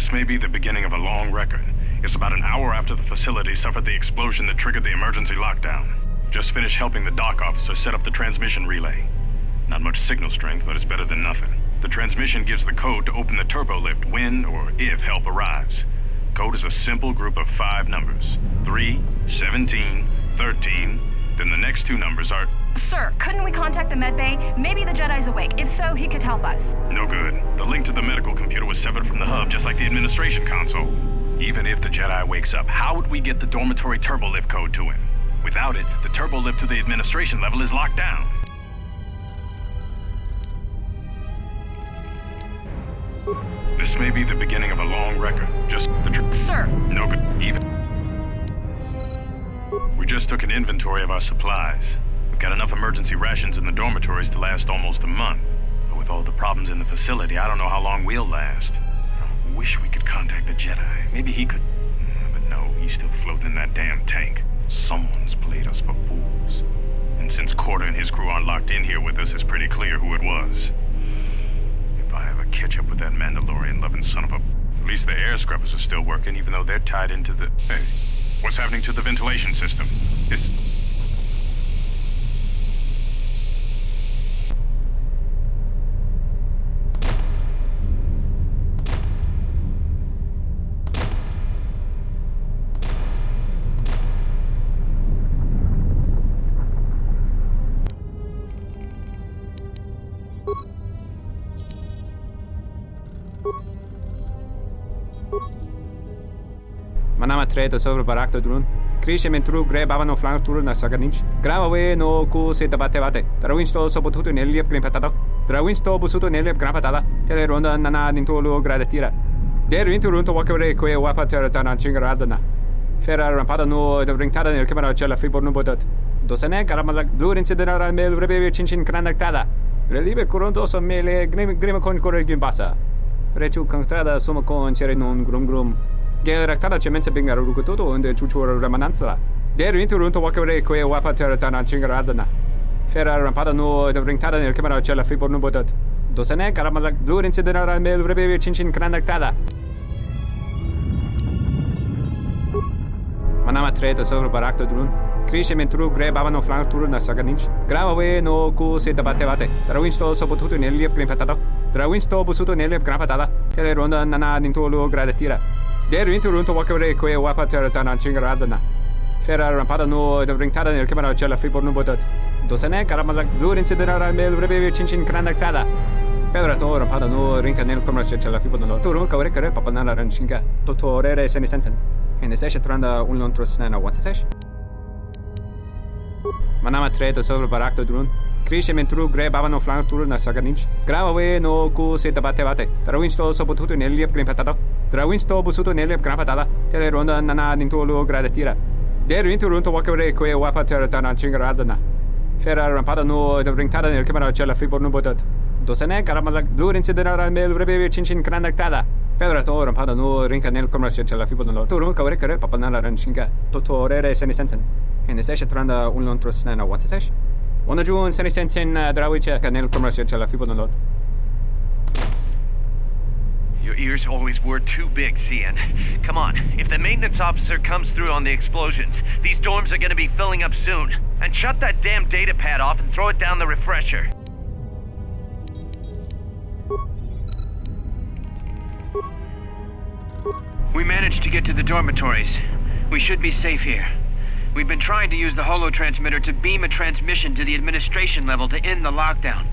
This may be the beginning of a long record. It's about an hour after the facility suffered the explosion that triggered the emergency lockdown. Just finished helping the dock officer set up the transmission relay. Not much signal strength, but it's better than nothing. The transmission gives the code to open the turbo lift when or if help arrives. Code is a simple group of 5 numbers. 3, 17, 13. Then the next 2 numbers are... Sir, couldn't we contact the medbay? Maybe the Jedi's awake. If so, he could help us. No good. The link to the medical computer was severed from the hub, just like the administration console. Even if the Jedi wakes up, how would we get the dormitory turbo lift code to him? Without it, the turbo lift to the administration level is locked down. This may be the beginning of a long record. Just the Sir! No good. Even... We just took an inventory of our supplies. We've got enough emergency rations in the dormitories to last almost a month. But with all the problems in the facility, I don't know how long we'll last. I wish we could contact the Jedi. Maybe he could... But no, he's still floating in that damn tank. Someone's played us for fools. And since Corder and his crew aren't locked in here with us, it's pretty clear who it was. If I ever catch up with that Mandalorian-loving son of a... At least the air scrubbers are still working, even though they're tied into the... Hey, what's happening to the ventilation system? Manama treto sobre barakto drun. Krishe mentru gre bavano flank tur na saganich. Grava we no ku se tabate bate. Trawinsto so potuto neliep grimpatado. Trawinsto busuto neliep grampatada. Tele ronda nana nintolo gradatira. Der winterunto wakere kwe wapater tana chingaradana. Ferra rampada no de bringtada nel camera cella fibor no bodat. Dosene caramala blur incidera mel rebe chinchin kranaktada. Relibe coronto so mele grima con corre gimbasa. Retu contrada sumo con cere non grum. Geractada cemenza bingar rukutoto und chuchur remananza. Der winterunto wakere kwe wapater tana chingaradana. Ferra rampada no de bringtada nel camera cella fibor no bodat. Dosene caramala blur incidera mel rebe chinchin kranaktada. Manama treto sobre barakto drun. Krishe mentru gre bavano flank tur na saganich. Grava we no ku se tabate bate. Trawinsto so potuto neliep grimpatado. Trawinsto busuto neliep grampatada. Tele ronda nana nintolo gradatira. Der winterunto wakere kwe wapater tana chingaradana. Ferra rampada no de bringtada nel camera cella fibor no bodat. Dosene caramala blur incidera mel rebe chinchin kranaktada. Pedra rampada no rinca nel camera cella fibor no. Turu kawre kare papanala ranchinga. Totorere senisensen. In de session tranda un lontros na what sesh. Manama treto sobre barakto drun. Krishe mentru gre bavano flank tur na saganich. Grava we no ku se tabate bate. Trawinsto so potuto neliep grimpatado. Trawinsto busuto neliep grampatada. Tele ronda nana nintolo gradatira. Der winterunto wakere kwe wapater tana chingaradana. Ferra rampada no de bringtada nel camera cella fibor no bodat. Dosene caramala blur incidera mel rebe chinchin kranaktada. Pedra rampada no rinca nel camera cella fibor no. Turu kawre kare papanala ranchinga. Totorere senisensen. In de session tranda un lontros na what sesh. One June senisensen drawiche nel camera cella fibor no. Your ears always were too big, CN. Come on, if the maintenance officer comes through on the explosions, these dorms are gonna be filling up soon. And shut that damn data pad off and throw it down the refresher. We managed to get to the dormitories. We should be safe here. We've been trying to use the holo-transmitter to beam a transmission to the administration level to end the lockdown.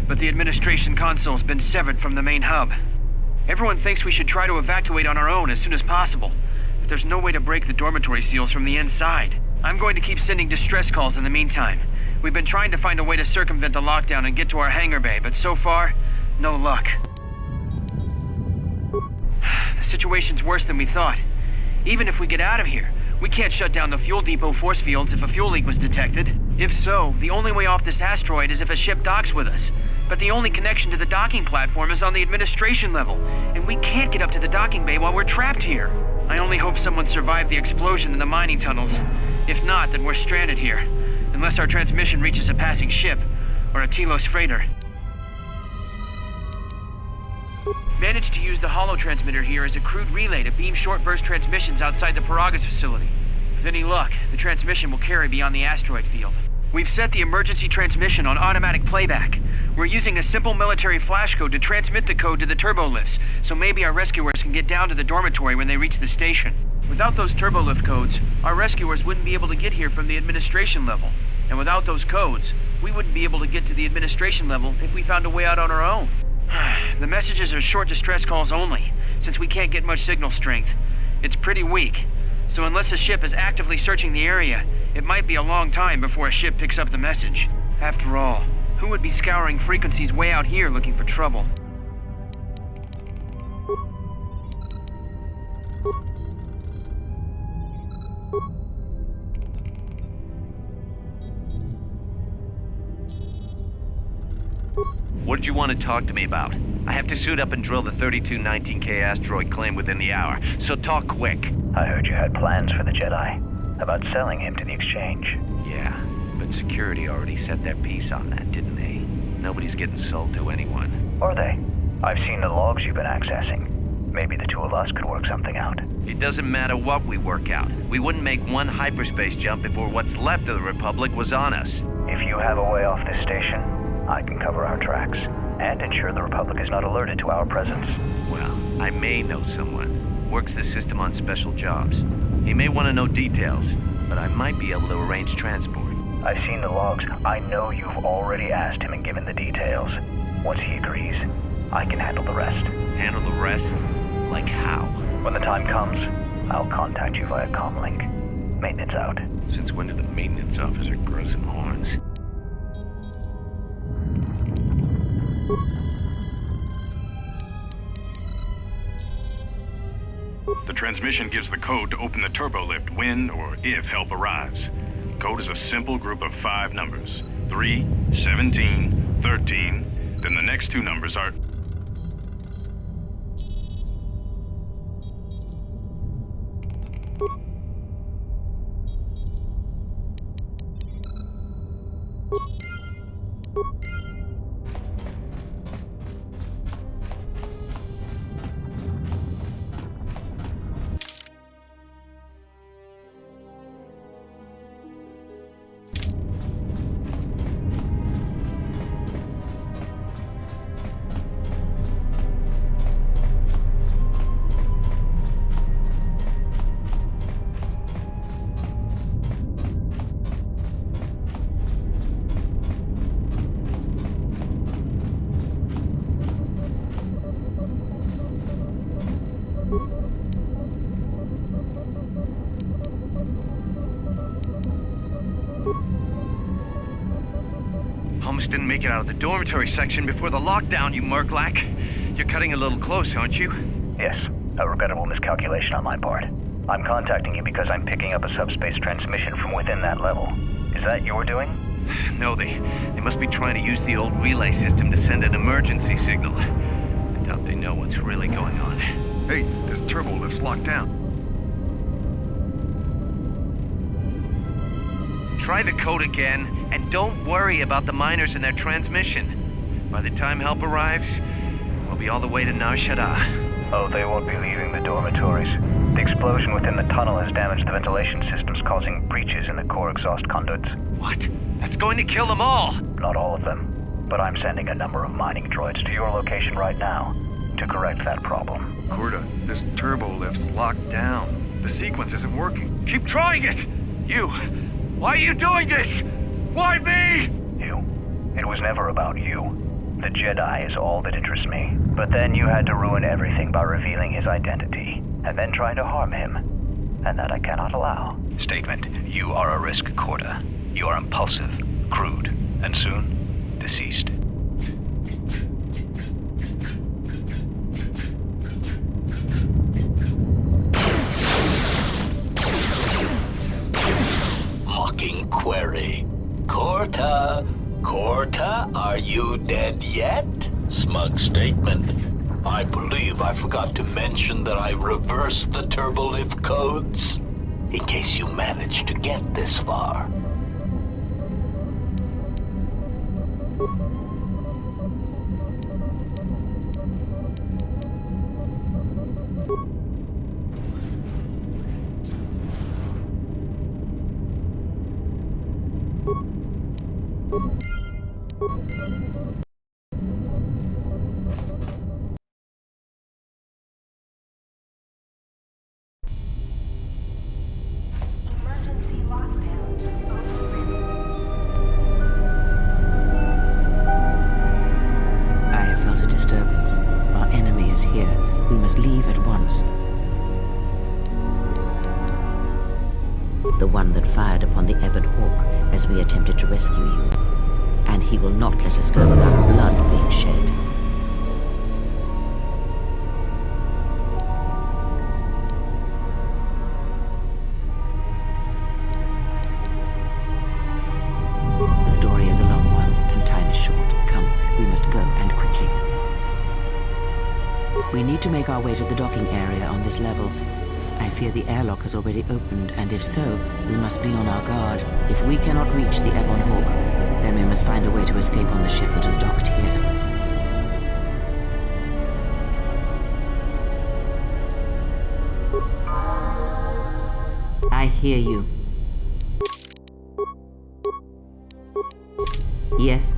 But the administration console's been severed from the main hub. Everyone thinks we should try to evacuate on our own as soon as possible. But there's no way to break the dormitory seals from the inside. I'm going to keep sending distress calls in the meantime. We've been trying to find a way to circumvent the lockdown and get to our hangar bay, but so far, no luck. The situation's worse than we thought. Even if we get out of here, we can't shut down the fuel depot force fields if a fuel leak was detected. If so, the only way off this asteroid is if a ship docks with us. But the only connection to the docking platform is on the administration level, and we can't get up to the docking bay while we're trapped here. I only hope someone survived the explosion in the mining tunnels. If not, then we're stranded here, unless our transmission reaches a passing ship, or a Telos freighter. managed to use the holo-transmitter here as a crude relay to beam short-burst transmissions outside the Paragas facility. With any luck, the transmission will carry beyond the asteroid field. We've set the emergency transmission on automatic playback. We're using a simple military flash code to transmit the code to the turbolifts, so maybe our rescuers can get down to the dormitory when they reach the station. Without those turbolift codes, our rescuers wouldn't be able to get here from the administration level. And without those codes, we wouldn't be able to get to the administration level if we found a way out on our own. The messages are short distress calls only, since we can't get much signal strength. It's pretty weak, so unless a ship is actively searching the area, it might be a long time before a ship picks up the message. After all, who would be scouring frequencies way out here looking for trouble? What did you want to talk to me about? I have to suit up and drill the 3219K asteroid claim within the hour, so talk quick. I heard you had plans for the Jedi, about selling him to the exchange. Yeah, but security already set their piece on that, didn't they? Nobody's getting sold to anyone. Are they? I've seen the logs you've been accessing. Maybe the two of us could work something out. It doesn't matter what we work out. We wouldn't make one hyperspace jump before what's left of the Republic was on us. If you have a way off this station, I can cover our tracks, and ensure the Republic is not alerted to our presence. Well, I may know someone. Works the system on special jobs. He may want to know details, but I might be able to arrange transport. I've seen the logs. I know you've already asked him and given the details. Once he agrees, I can handle the rest. Handle the rest? Like how? When the time comes, I'll contact you via comlink. Maintenance out. Since when did the maintenance officer grow some horns? The transmission gives the code to open the turbolift when or if help arrives. Code is a simple group of 5 numbers. 3, 17, 13. Then the next 2 numbers are... Almost didn't make it out of the dormitory section before the lockdown, you Murklack. You're cutting a little close, aren't you? Yes, a regrettable miscalculation on my part. I'm contacting you because I'm picking up a subspace transmission from within that level. Is that your doing? No, they must be trying to use the old relay system to send an emergency signal. I doubt they know what's really going on. Hey, this turbolift's locked down. Try the code again, and don't worry about the miners and their transmission. By the time help arrives, we'll be all the way to Nar Shaddaa. Oh, they won't be leaving the dormitories. The explosion within the tunnel has damaged the ventilation systems, causing breaches in the core exhaust conduits. What? That's going to kill them all! Not all of them, but I'm sending a number of mining droids to your location right now to correct that problem. Corda, this turbolift's locked down. The sequence isn't working. Keep trying it! You! Why are you doing this? Why me? You. It was never about you. The Jedi is all that interests me. But then you had to ruin everything by revealing his identity, and then trying to harm him. And that I cannot allow. Statement. You are a risk, Corda. You are impulsive, crude, and soon, deceased. Hawking query. Corta, are you dead yet? Smug statement. I believe I forgot to mention that I reversed the turbolift codes, in case you managed to get this far. The one that fired upon the Ebon Hawk as we attempted to rescue you. And he will not let us go without blood being shed. The story is a long one, and time is short. Come, we must go, and quickly. We need to make our way to the docking area on this level. I fear the airlock has already opened, and if so, we must be on our guard. If we cannot reach the Ebon Hawk, then we must find a way to escape on the ship that is docked here. I hear you. Yes?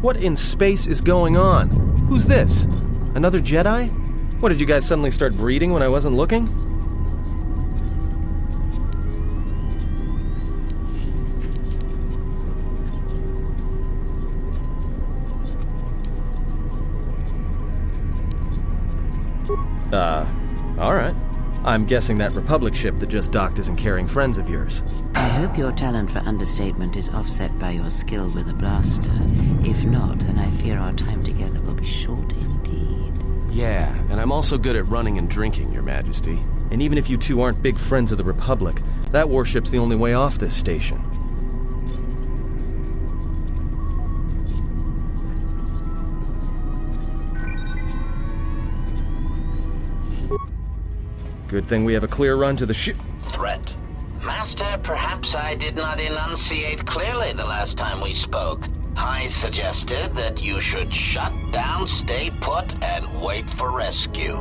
What in space is going on? Who's this? Another Jedi? What, did you guys suddenly start breeding when I wasn't looking? Alright. I'm guessing that Republic ship that just docked isn't carrying friends of yours. I hope your talent for understatement is offset by your skill with a blaster. If not, then I fear our time together will be short indeed. Yeah, and I'm also good at running and drinking, Your Majesty. And even if you two aren't big friends of the Republic, that warship's the only way off this station. Good thing we have a clear run to the ship. Threat. Master, perhaps I did not enunciate clearly the last time we spoke. I suggested that you should shut down, stay put, and wait for rescue.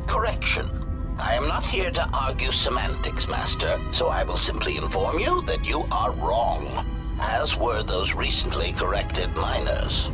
Correction. I am not here to argue semantics, Master, so I will simply inform you that you are wrong, as were those recently corrected miners.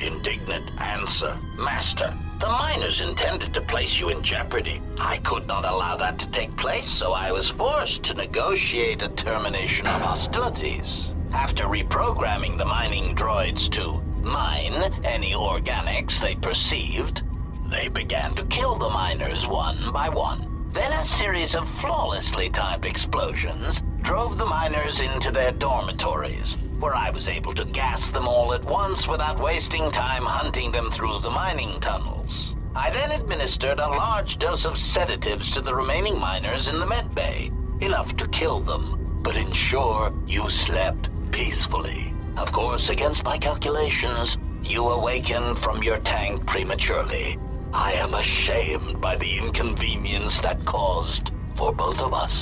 Indignant answer. Master, the miners intended to place you in jeopardy. I could not allow that to take place, so I was forced to negotiate a termination of hostilities. After reprogramming the mining droids to mine any organics they perceived, they began to kill the miners one by one. Then a series of flawlessly timed explosions drove the miners into their dormitories, where I was able to gas them all at once without wasting time hunting them through the mining tunnels. I then administered a large dose of sedatives to the remaining miners in the med bay, enough to kill them, but ensure you slept peacefully. Of course, against my calculations, you awakened from your tank prematurely. I am ashamed by the inconvenience that caused for both of us.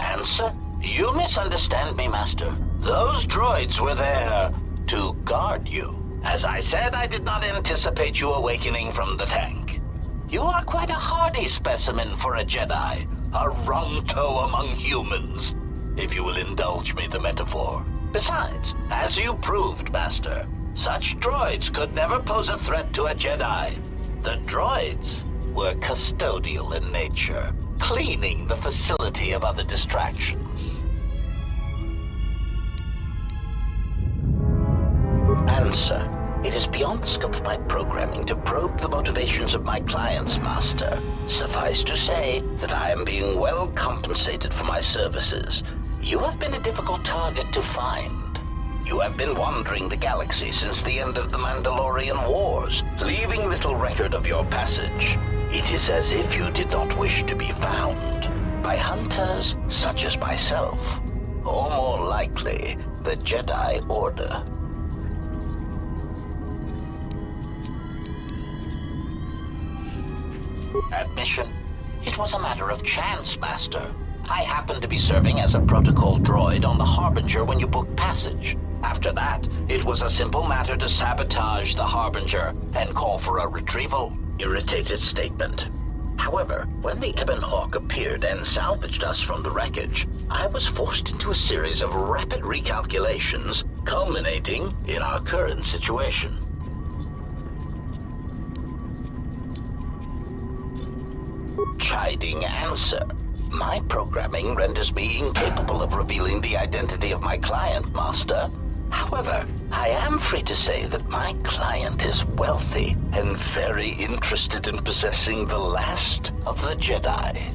Answer? You misunderstand me, Master. Those droids were there to guard you. As I said, I did not anticipate you awakening from the tank. You are quite a hardy specimen for a Jedi, a Rungto among humans, if you will indulge me the metaphor. Besides, as you proved, Master, such droids could never pose a threat to a Jedi. The droids were custodial in nature, cleaning the facility of other distractions. Answer. It is beyond the scope of my programming to probe the motivations of my clients, Master. Suffice to say that I am being well compensated for my services. You have been a difficult target to find. You have been wandering the galaxy since the end of the Mandalorian Wars, leaving little record of your passage. It is as if you did not wish to be found by hunters such as myself, or more likely, the Jedi Order. Admission. It was a matter of chance, Master. I happened to be serving as a protocol droid on the Harbinger when you booked passage. After that, it was a simple matter to sabotage the Harbinger and call for a retrieval. Irritated statement. However, when the Ebon Hawk appeared and salvaged us from the wreckage, I was forced into a series of rapid recalculations, culminating in our current situation. Chiding answer. My programming renders me incapable of revealing the identity of my client, Master. However, I am free to say that my client is wealthy and very interested in possessing the last of the Jedi.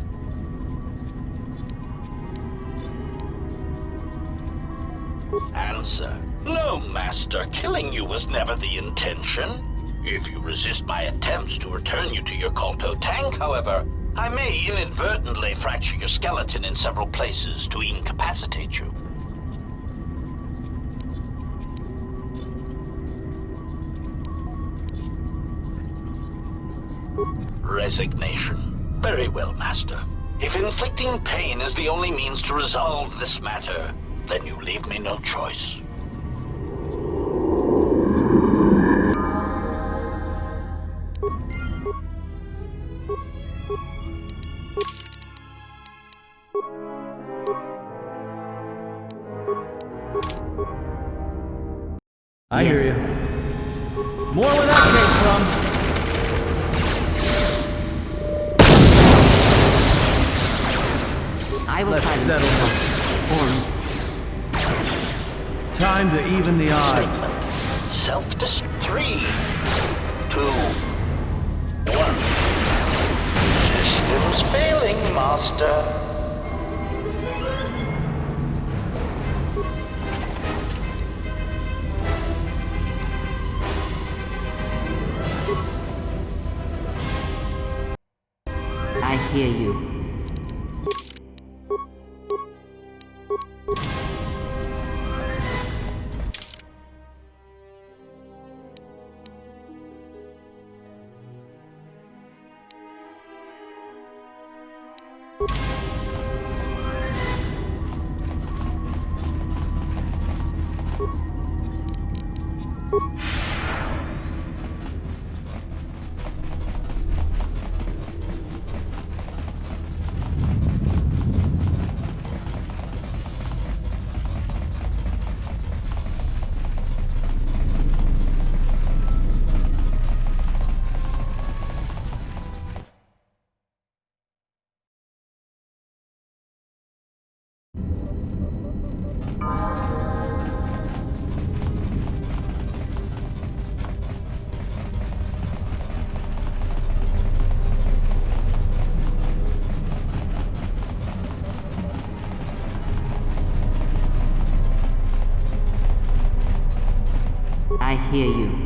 Answer. No, Master. Killing you was never the intention. If you resist my attempts to return you to your Kolto tank, however, I may inadvertently fracture your skeleton in several places to incapacitate you. Resignation. Very well, Master. If inflicting pain is the only means to resolve this matter, then you leave me no choice. I hear you. More where that came from. I will Let's silence settle this. Time to even the odds. Self-destruct. 3, 2, 1. Systems failing, Master. I hear you. hear you.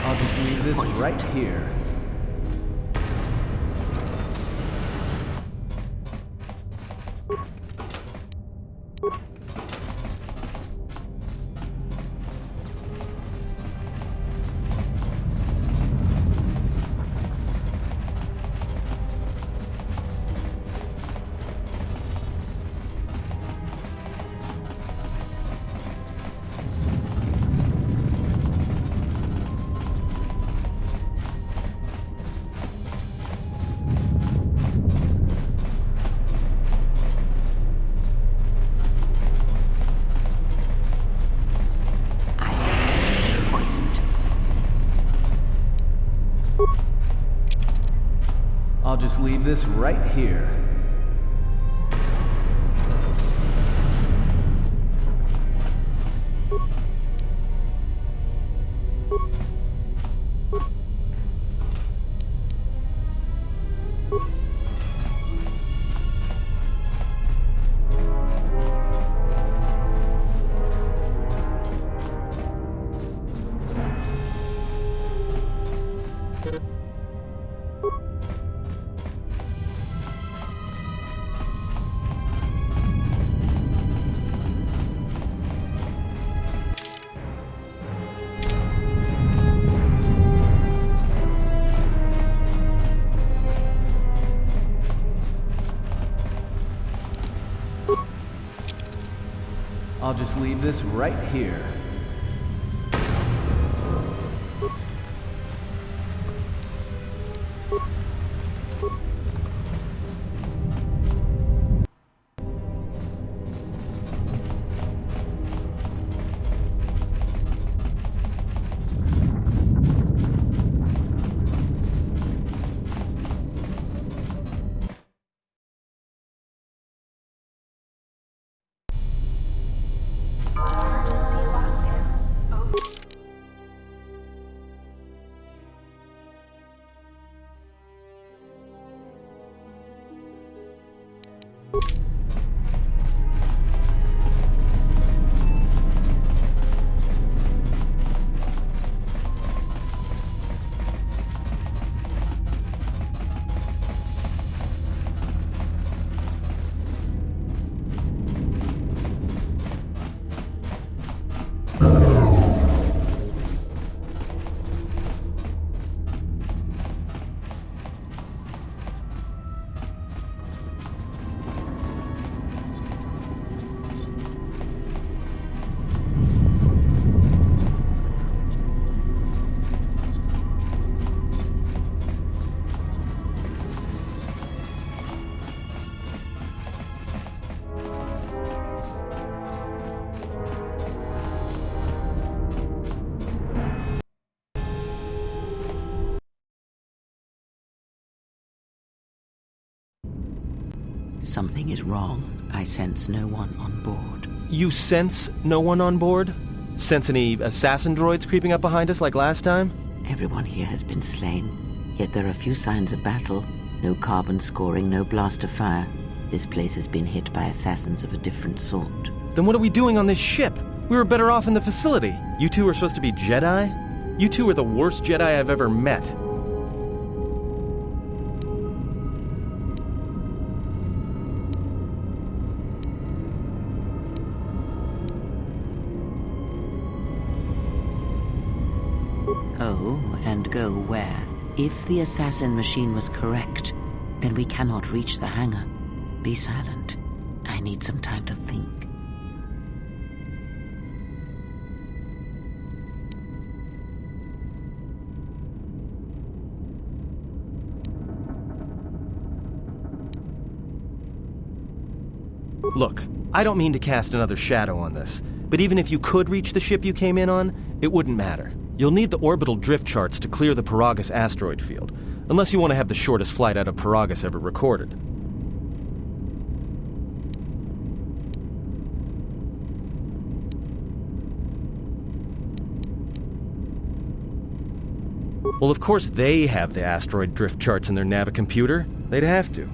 I'll just leave this right here. I'll just leave this right here. I'll just leave this right here. Something is wrong. I sense no one on board. You sense no one on board? Sense any assassin droids creeping up behind us like last time? Everyone here has been slain, yet there are few signs of battle. No carbon scoring, no blast of fire. This place has been hit by assassins of a different sort. Then what are we doing on this ship? We were better off in the facility. You two are supposed to be Jedi? You two are the worst Jedi I've ever met. Oh, and go where? If the assassin machine was correct, then we cannot reach the hangar. Be silent. I need some time to think. Look, I don't mean to cast another shadow on this, but even if you could reach the ship you came in on, it wouldn't matter. You'll need the orbital drift charts to clear the Paragus asteroid field, unless you want to have the shortest flight out of Paragus ever recorded. Well, of course they have the asteroid drift charts in their Navicomputer. They'd have to.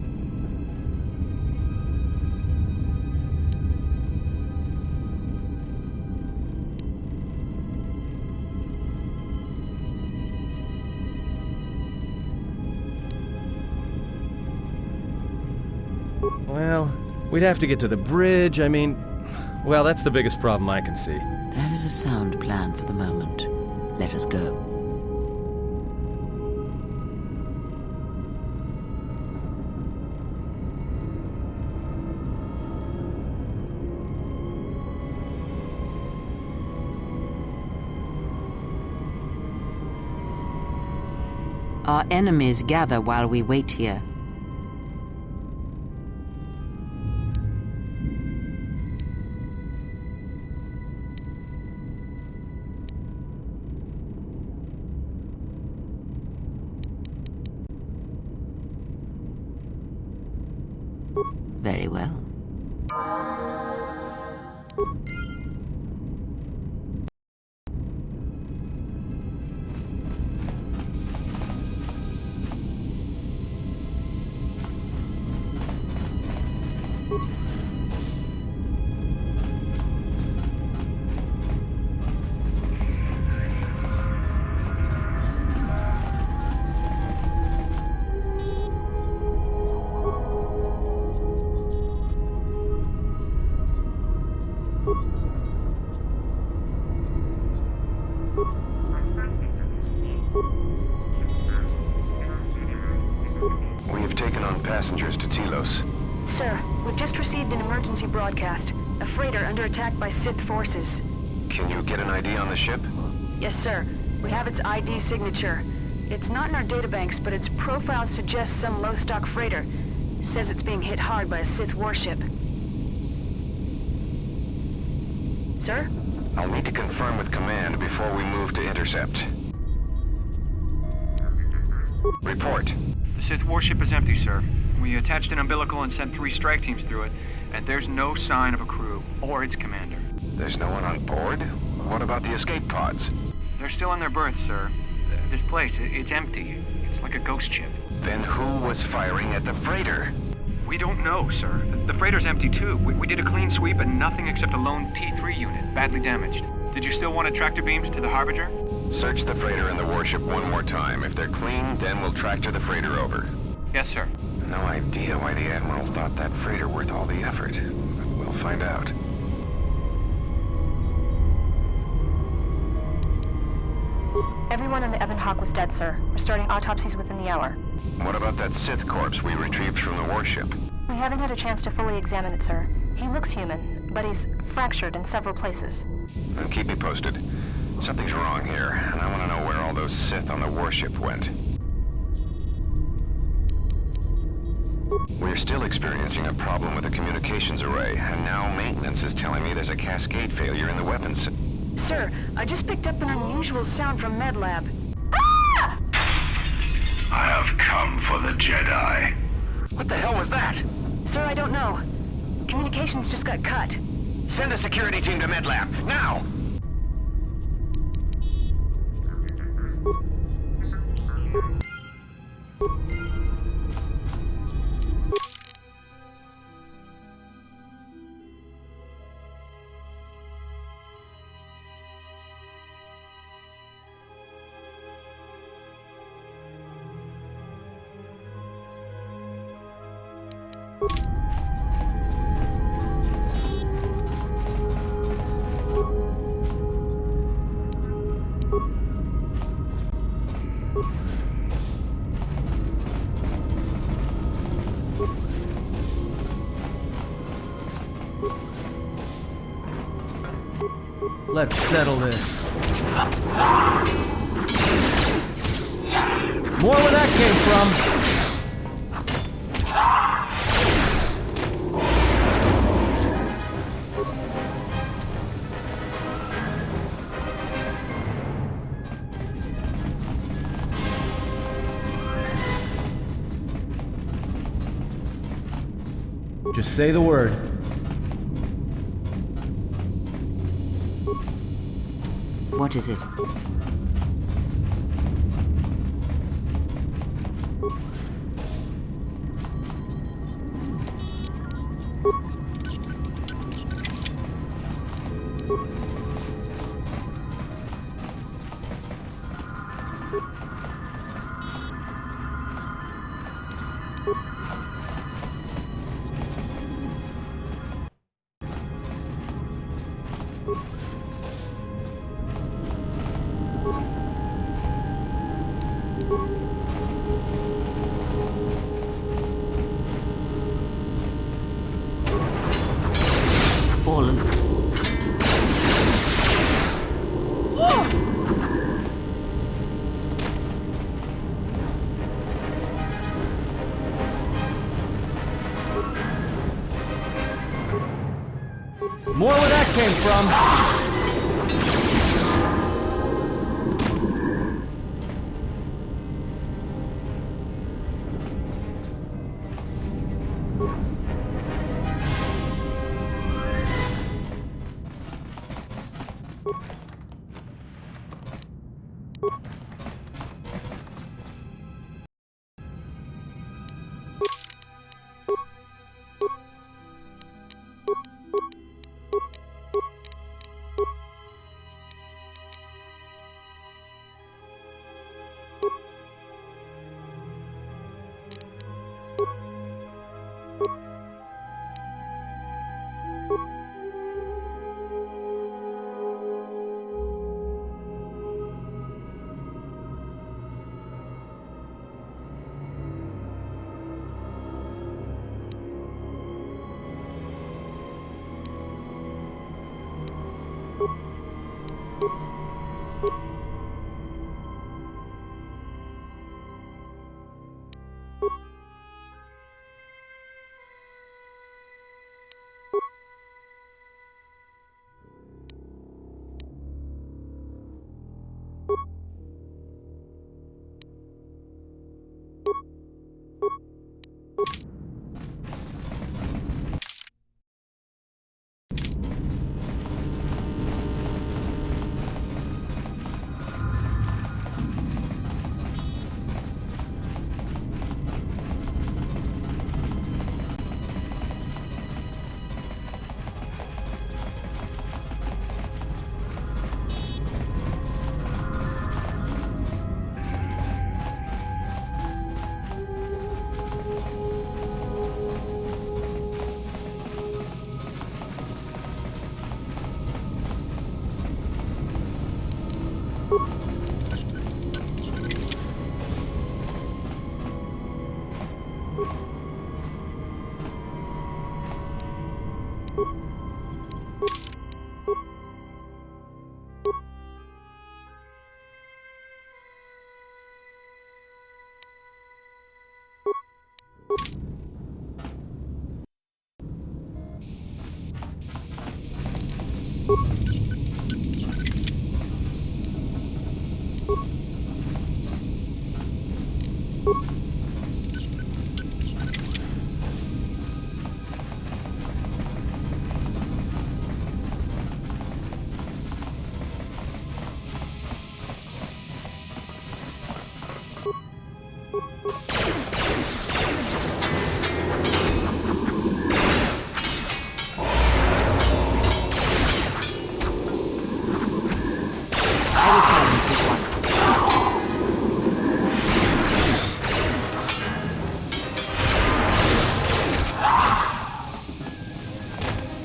Well, we'd have to get to the bridge. I mean, well, that's the biggest problem I can see. That is a sound plan for the moment. Let us go. Our enemies gather while we wait here. Very well. Passengers to Telos. Sir, we've just received an emergency broadcast. A freighter under attack by Sith forces. Can you get an ID on the ship? Yes, sir. We have its ID signature. It's not in our databanks, but its profile suggests some low-stock freighter. It says it's being hit hard by a Sith warship. Sir? I'll need to confirm with command before we move to intercept. Report. The Sith warship is empty, sir. We attached an umbilical and sent 3 strike teams through it, and there's no sign of a crew or its commander. There's no one on board? What about the escape pods? They're still in their berths, sir. This place, it's empty. It's like a ghost ship. Then who was firing at the freighter? We don't know, sir. The freighter's empty, too. We did a clean sweep and nothing except a lone T3 unit, badly damaged. Did you still want tractor beams to the Harbinger? Search the freighter and the warship one more time. If they're clean, then we'll tractor the freighter over. Yes, sir. No idea why the Admiral thought that freighter worth all the effort. We'll find out. Everyone on the Ebon Hawk was dead, sir. We're starting autopsies within the hour. What about that Sith corpse we retrieved from the warship? We haven't had a chance to fully examine it, sir. He looks human, but he's fractured in several places. Then keep me posted. Something's wrong here, and I want to know where all those Sith on the warship went. We're still experiencing a problem with the communications array, and now maintenance is telling me there's a cascade failure in the weapons. Sir, I just picked up an unusual sound from MedLab. Ah! I have come for the Jedi. What the hell was that? Sir, I don't know. Communications just got cut. Send a security team to MedLab, now! Let's settle this. More where that came from. Just say the word. What is it? Fallen. More where that came from.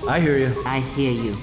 I hear you. I hear you.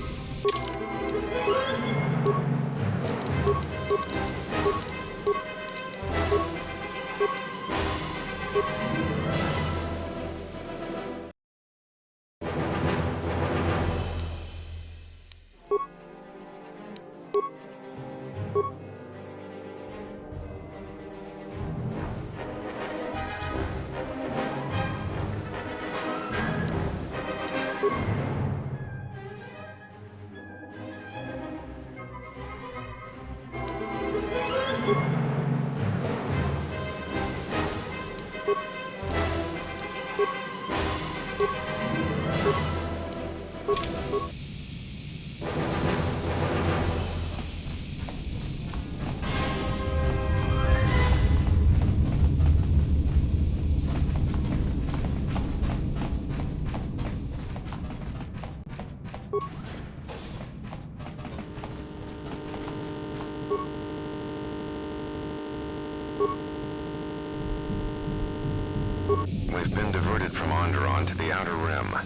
We've been diverted from Onderon to the Outer Rim.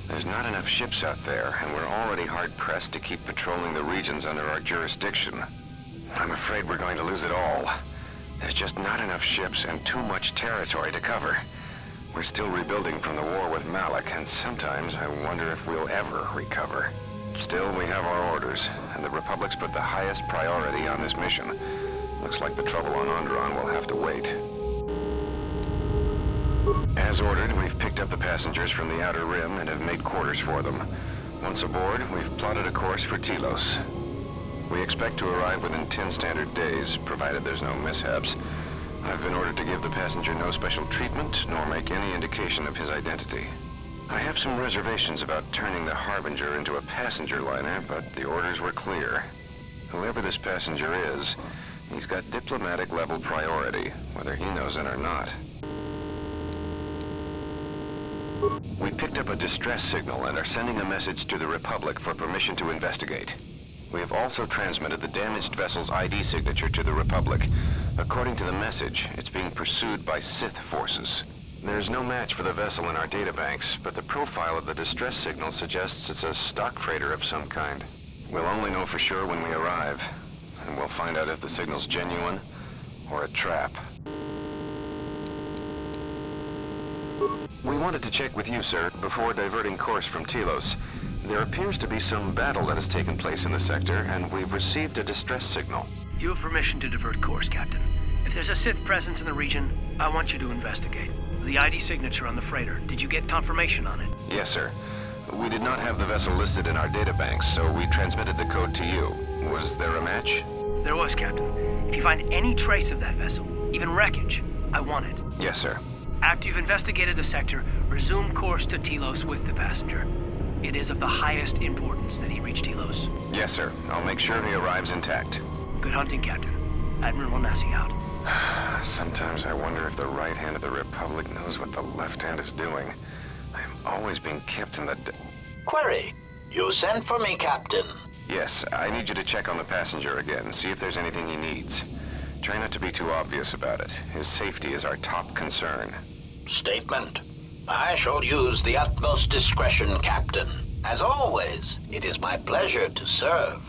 There's not enough ships out there, and we're already hard-pressed to keep patrolling the regions under our jurisdiction. I'm afraid we're going to lose it all. There's just not enough ships and too much territory to cover. We're still rebuilding from the war with Malik, and sometimes I wonder if we'll ever recover. Still, we have our orders, and the Republic's put the highest priority on this mission. Looks like the trouble on Onderon will have to wait. As ordered, we've picked up the passengers from the Outer Rim and have made quarters for them. Once aboard, we've plotted a course for Telos. We expect to arrive within 10 standard days, provided there's no mishaps. I've been ordered to give the passenger no special treatment, nor make any indication of his identity. I have some reservations about turning the Harbinger into a passenger liner, but the orders were clear. Whoever this passenger is, he's got diplomatic level priority, whether he knows it or not. We picked up a distress signal and are sending a message to the Republic for permission to investigate. We have also transmitted the damaged vessel's ID signature to the Republic. According to the message, it's being pursued by Sith forces. There's no match for the vessel in our databanks, but the profile of the distress signal suggests it's a stock freighter of some kind. We'll only know for sure when we arrive, and we'll find out if the signal's genuine or a trap. We wanted to check with you, sir, before diverting course from Telos. There appears to be some battle that has taken place in the sector, and we've received a distress signal. You have permission to divert course, Captain. If there's a Sith presence in the region, I want you to investigate. The ID signature on the freighter, did you get confirmation on it? Yes, sir. We did not have the vessel listed in our databanks, so we transmitted the code to you. Was there a match? There was, Captain. If you find any trace of that vessel, even wreckage, I want it. Yes, sir. After you've investigated the sector, resume course to Telos with the passenger. It is of the highest importance that he reach Telos. Yes, sir. I'll make sure he arrives intact. Good hunting, Captain. Admiral Onasi out. Sometimes I wonder if the right hand of the Republic knows what the left hand is doing. I'm always being kept in the... Query. You sent for me, Captain. Yes, I need you to check on the passenger again, see if there's anything he needs. Try not to be too obvious about it. His safety is our top concern. Statement. I shall use the utmost discretion, Captain. As always, it is my pleasure to serve.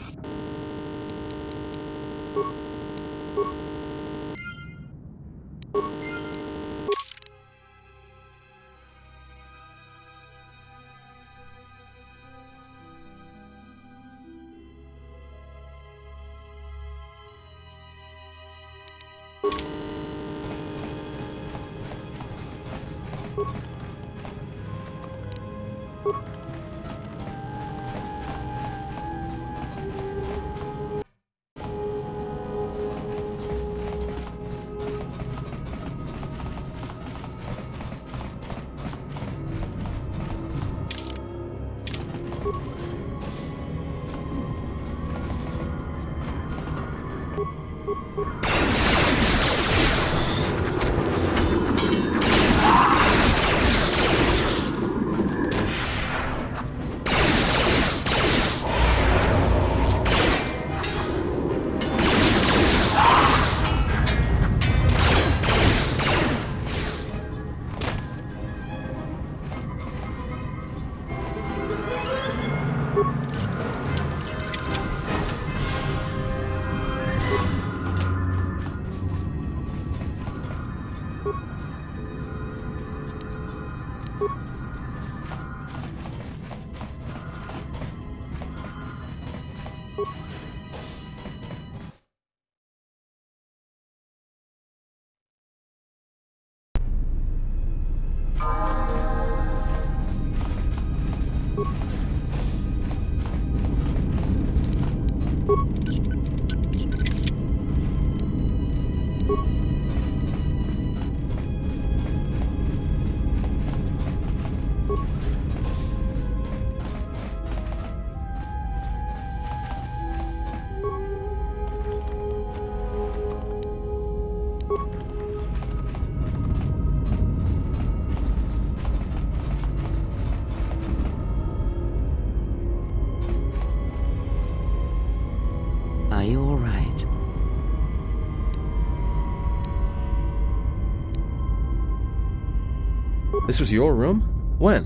This was your room? When?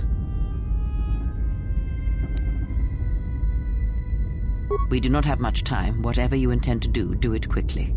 We do not have much time. Whatever you intend to do, do it quickly.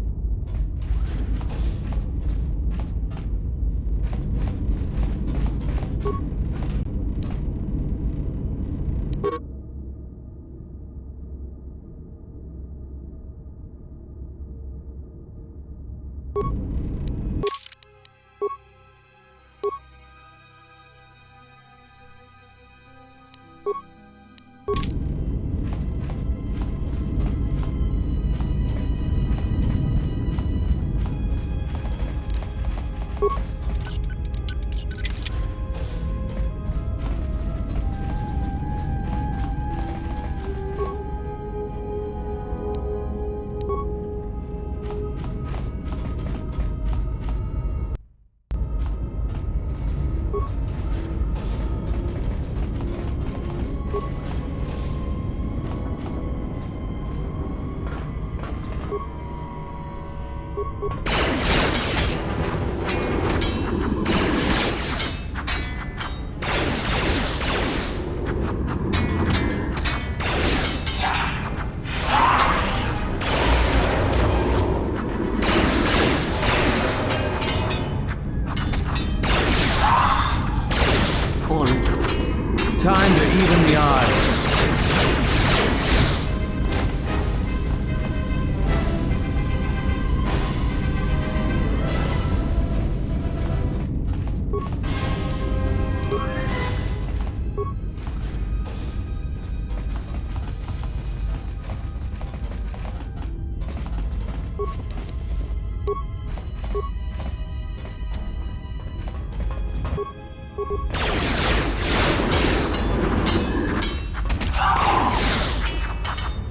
Time to even the odds.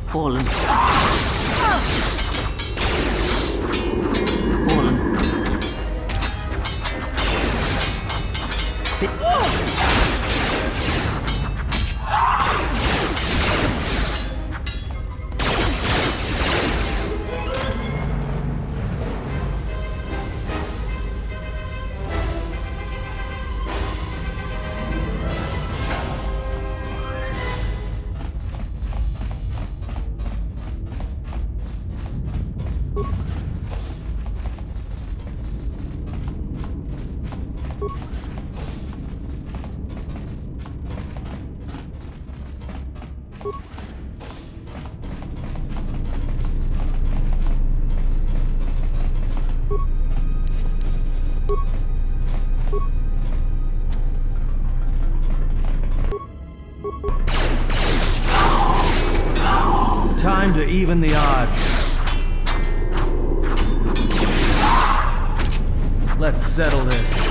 Fallen. Time to even the odds. Let's settle this.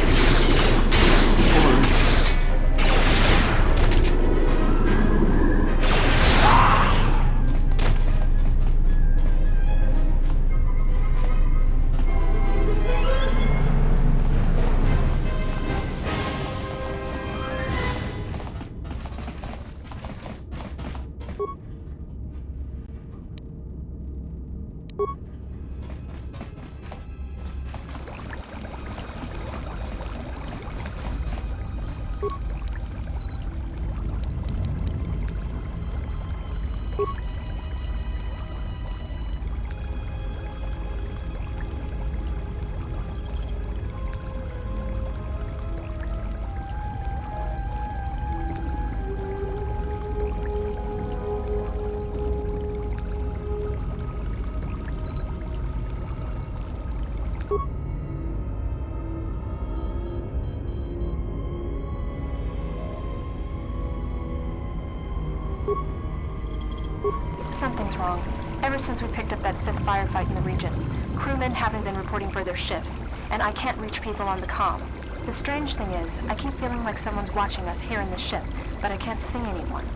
Something's wrong. Ever since we picked up that Sith firefight in the region, crewmen haven't been reporting for their shifts, and I can't reach people on the comm. The strange thing is, I keep feeling like someone's watching us here in the ship, but I can't see anyone.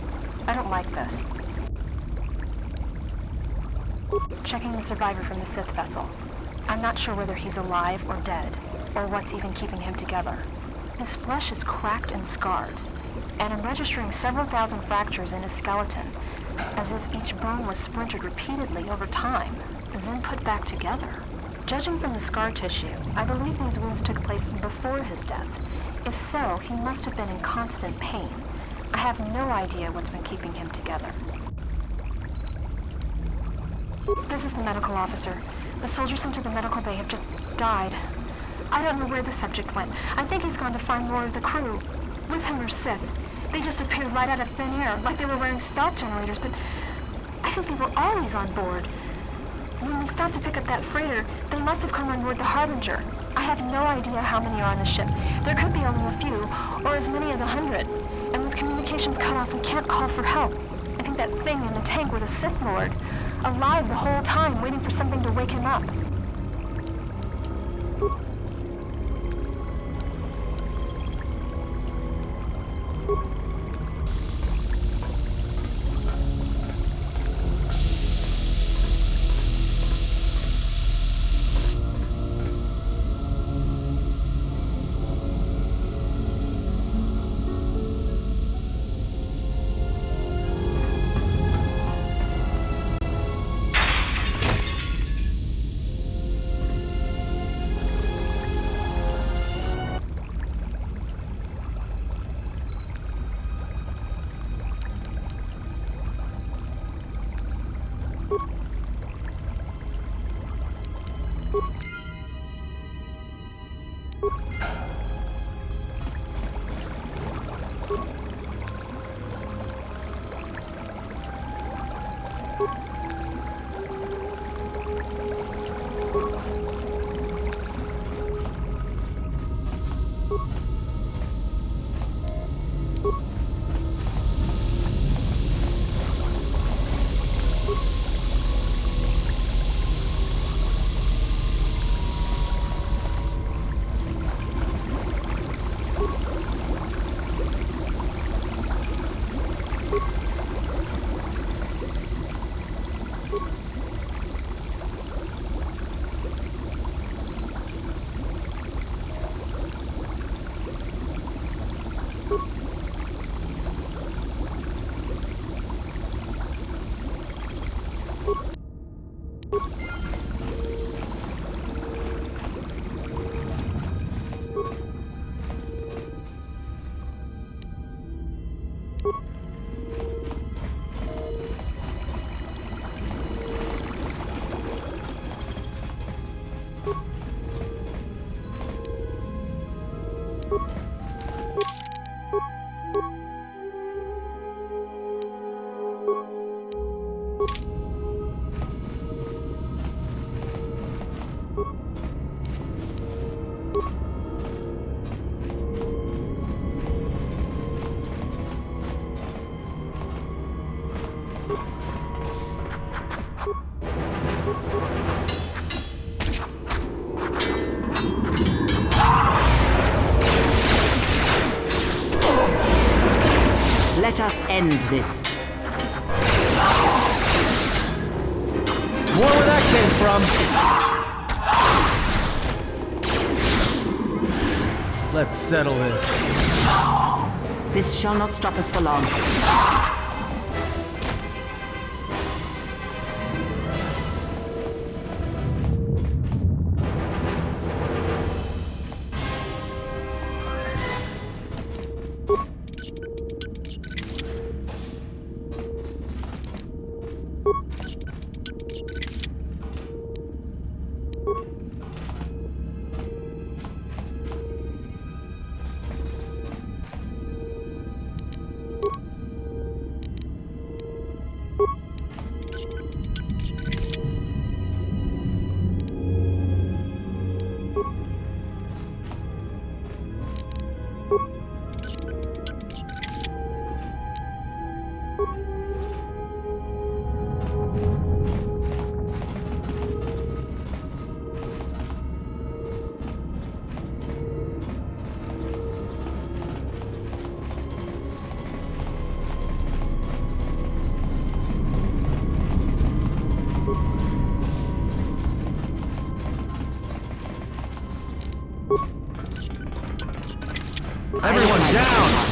I don't like this. Checking the survivor from the Sith vessel. I'm not sure whether he's alive or dead, or what's even keeping him together. His flesh is cracked and scarred, and I'm registering several thousand fractures in his skeleton, as if each bone was splintered repeatedly over time, and then put back together. Judging from the scar tissue, I believe these wounds took place before his death. If so, he must have been in constant pain. I have no idea what's been keeping him together. This is the medical officer. The soldiers sent to the medical bay have just died. I don't know where the subject went. I think he's gone to find more of the crew. With him or Sith. They just appeared right out of thin air, like they were wearing stealth generators, but I think they were always on board. When we stopped to pick up that freighter, they must have come on board the Harbinger. I have no idea how many are on the ship. There could be only a few, or as many as 100. And with communications cut off, we can't call for help. I think that thing in the tank was a Sith Lord. Alive the whole time, waiting for something to wake him up. Let us end this. More where that came from. Let's settle this. This shall not stop us for long. Everyone down!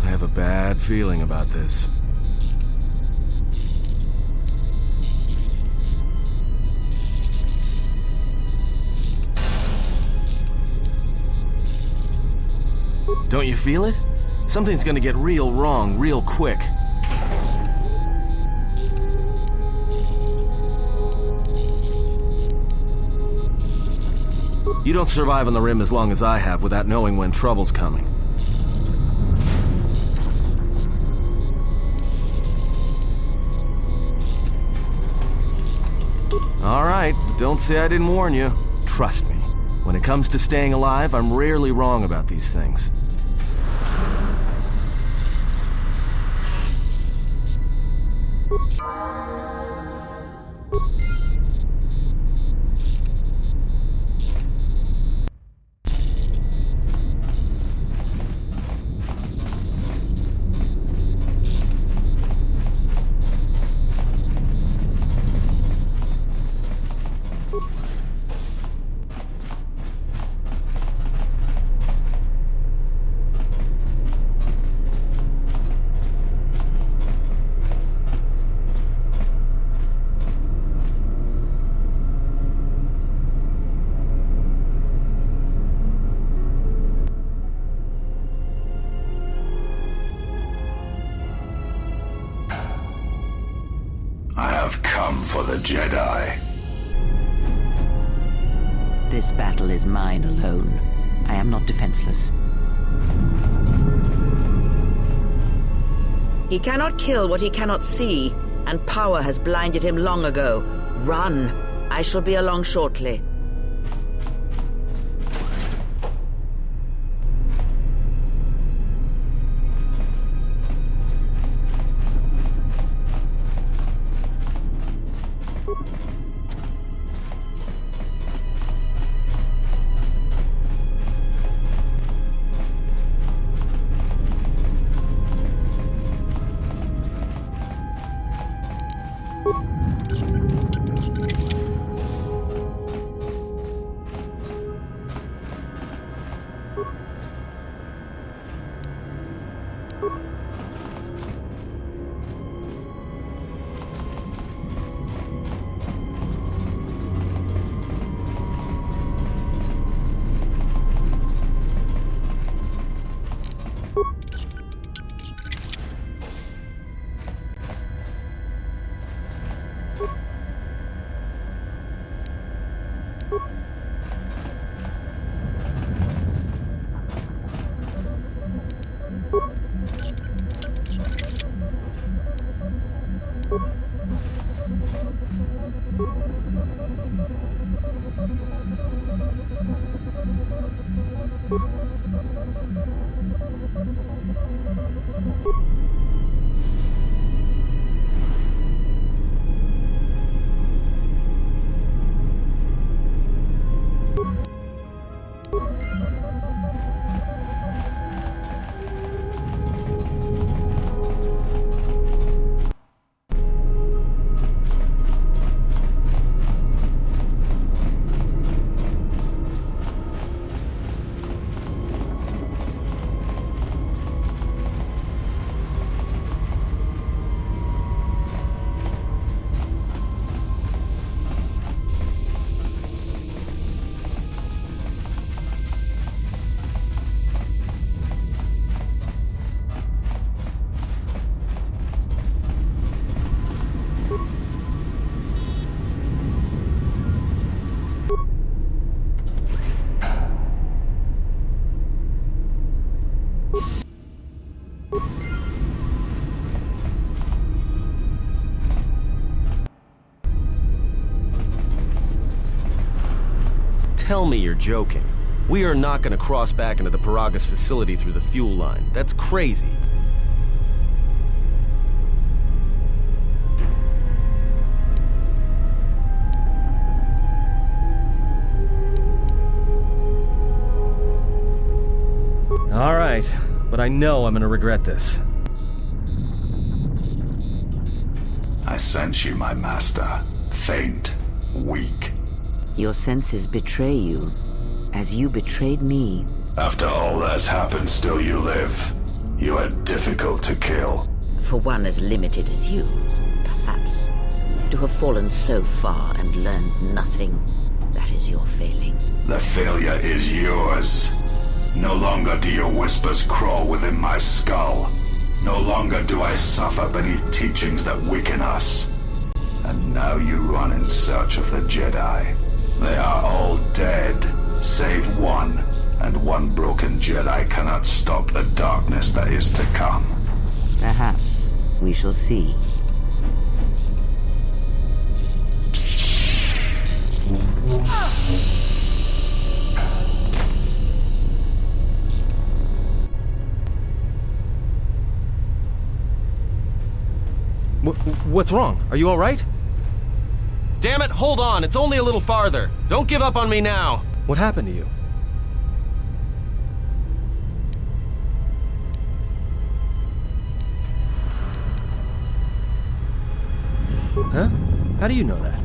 I have a bad feeling about this. Don't you feel it? Something's gonna get real wrong real quick. You don't survive on the rim as long as I have without knowing when trouble's coming. All right, don't say I didn't warn you. Trust me, when it comes to staying alive, I'm rarely wrong about these things. For the Jedi. This battle is mine alone. I am not defenseless. He cannot kill what he cannot see, and power has blinded him long ago. Run! I shall be along shortly. tell me you're joking. We are not going to cross back into the Paragus facility through the fuel line. That's crazy. All right, but I know I'm going to regret this. I sense you, my master. Faint, weak. Your senses betray you, as you betrayed me. After all that's happened, still you live. You are difficult to kill. For one as limited as you, perhaps. To have fallen so far and learned nothing, that is your failing. The failure is yours. No longer do your whispers crawl within my skull. No longer do I suffer beneath teachings that weaken us. And now you run in search of the Jedi. They are all dead, save one, and one broken Jedi cannot stop the darkness that is to come. Perhaps we shall see. What's wrong? Are you all right? Damn it, hold on. It's only a little farther. Don't give up on me now. What happened to you? Huh? How do you know that?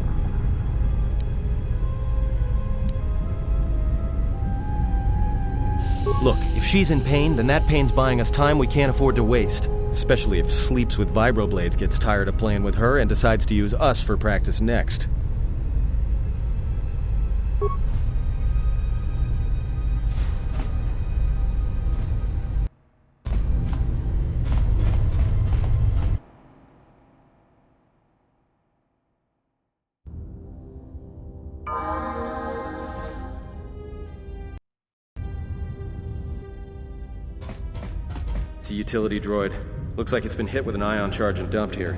Look, if she's in pain, then that pain's buying us time we can't afford to waste. Especially if Sleeps with Vibroblades gets tired of playing with her and decides to use us for practice next. It's a utility droid. Looks like it's been hit with an ion charge and dumped here.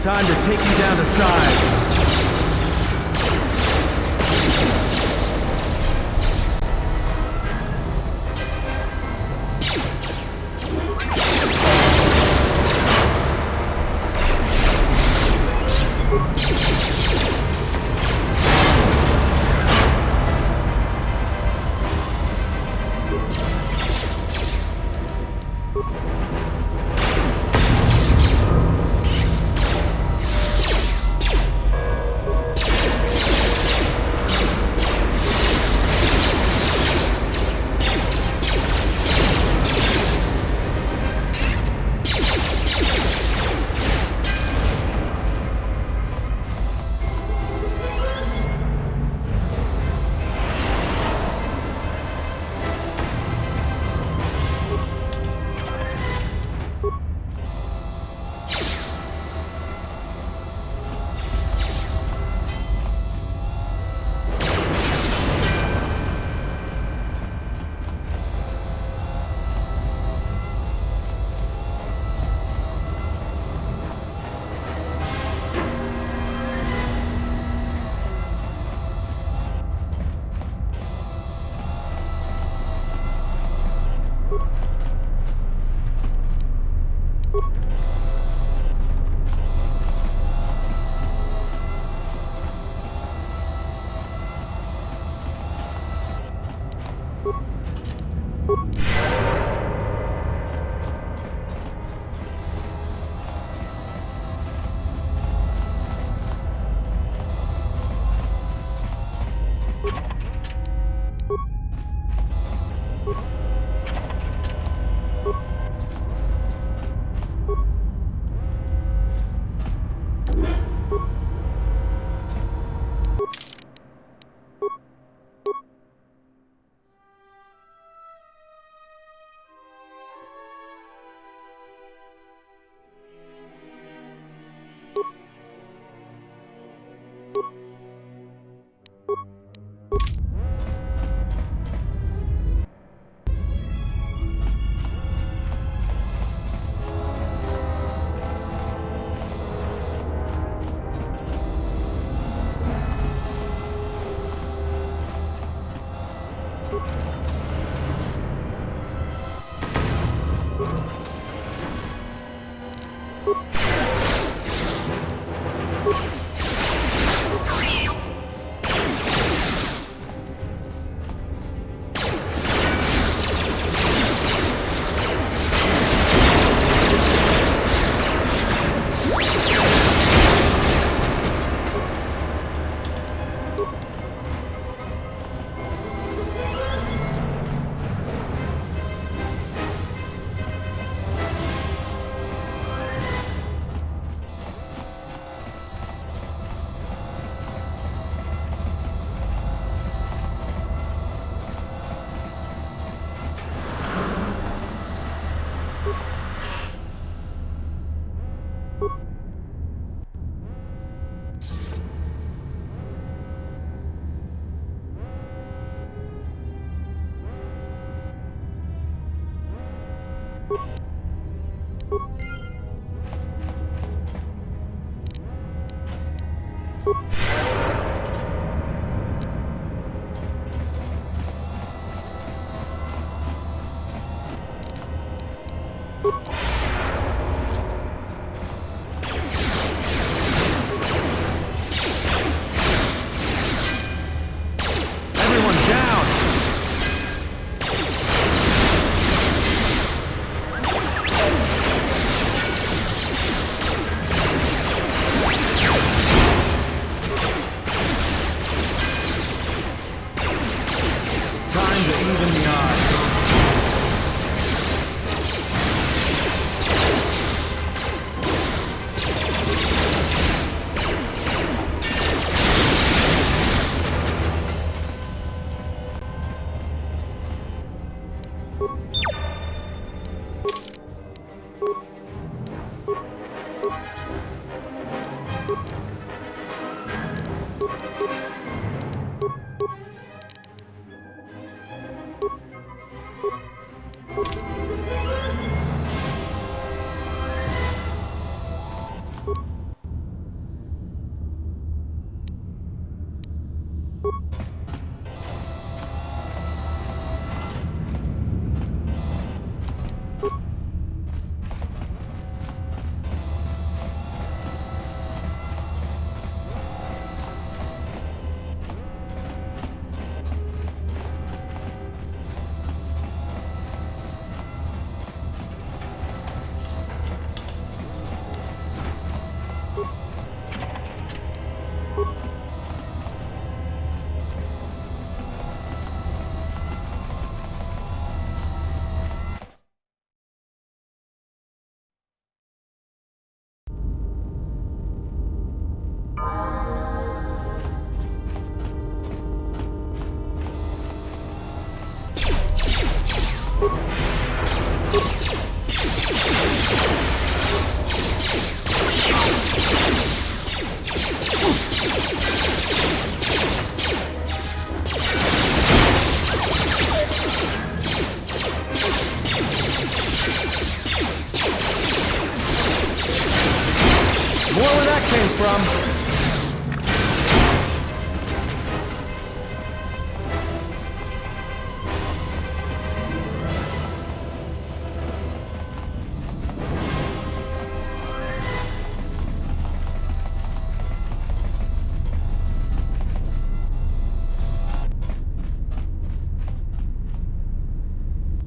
Time to take you down to size.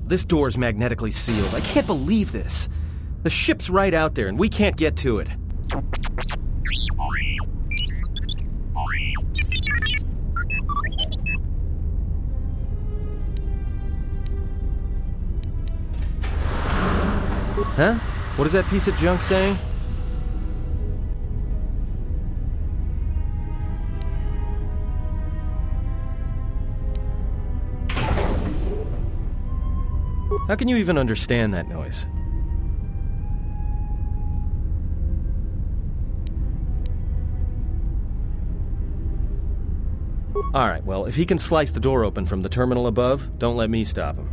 This door's magnetically sealed. I can't believe this. The ship's right out there, and we can't get to it. Huh? What is that piece of junk saying? How can you even understand that noise? Alright, well, if he can slice the door open from the terminal above, don't let me stop him.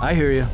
I hear you.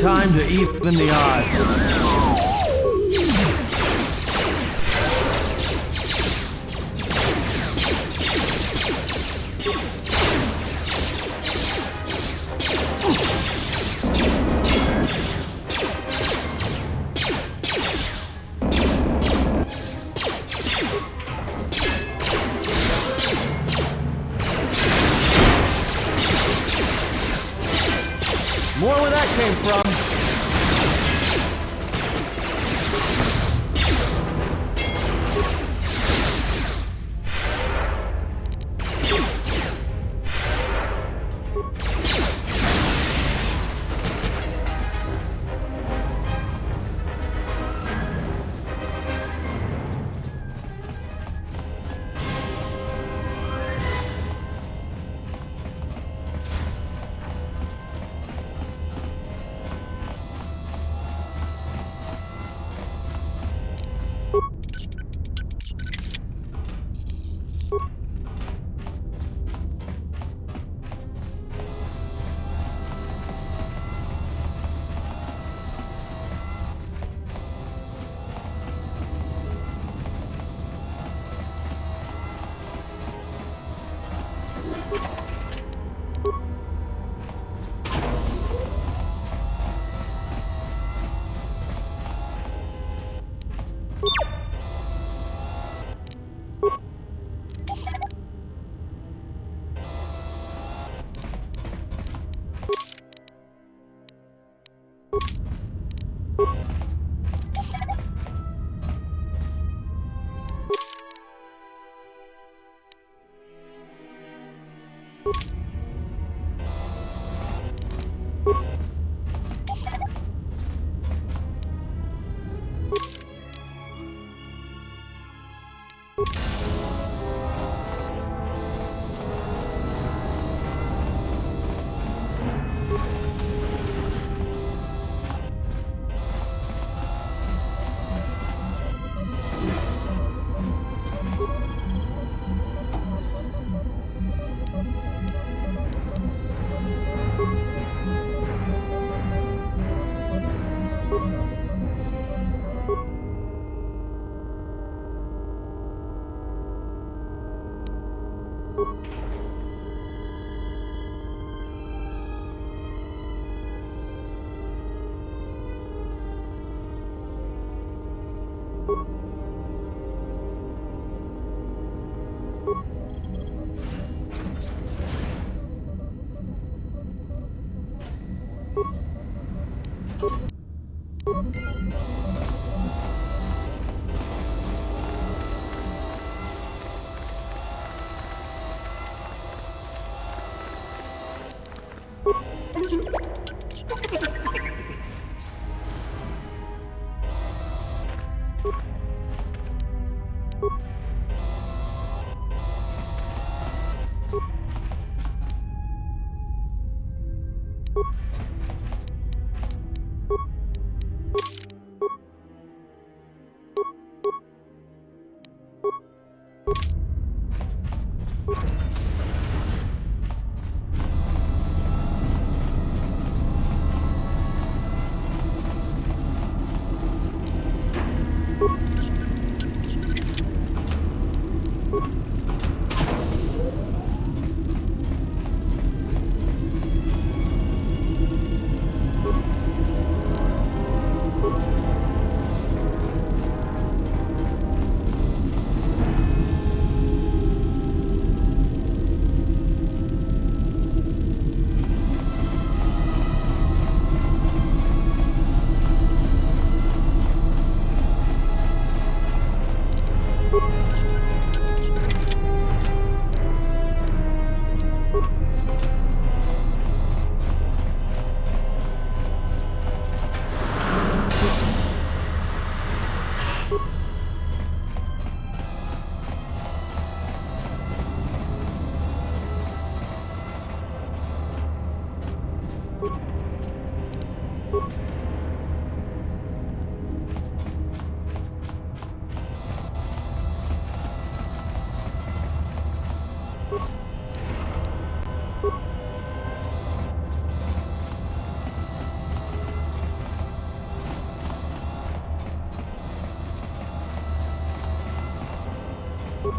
Time to even the odds. More where that came from.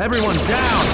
Everyone down!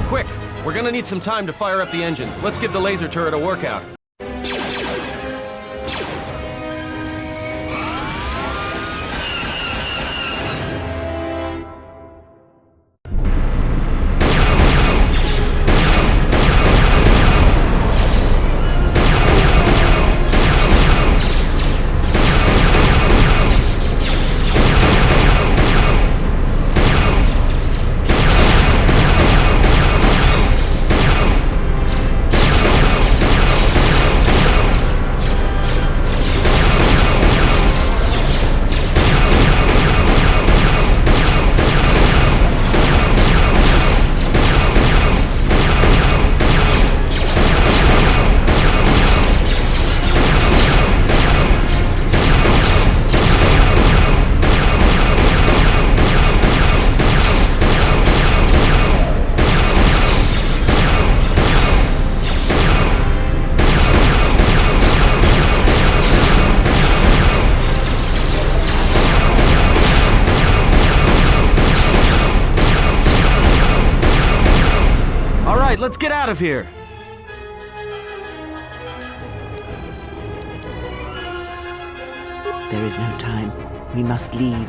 Quick! We're gonna need some time to fire up the engines. Let's give the laser turret a workout. Let's get out of here! There is no time. We must leave.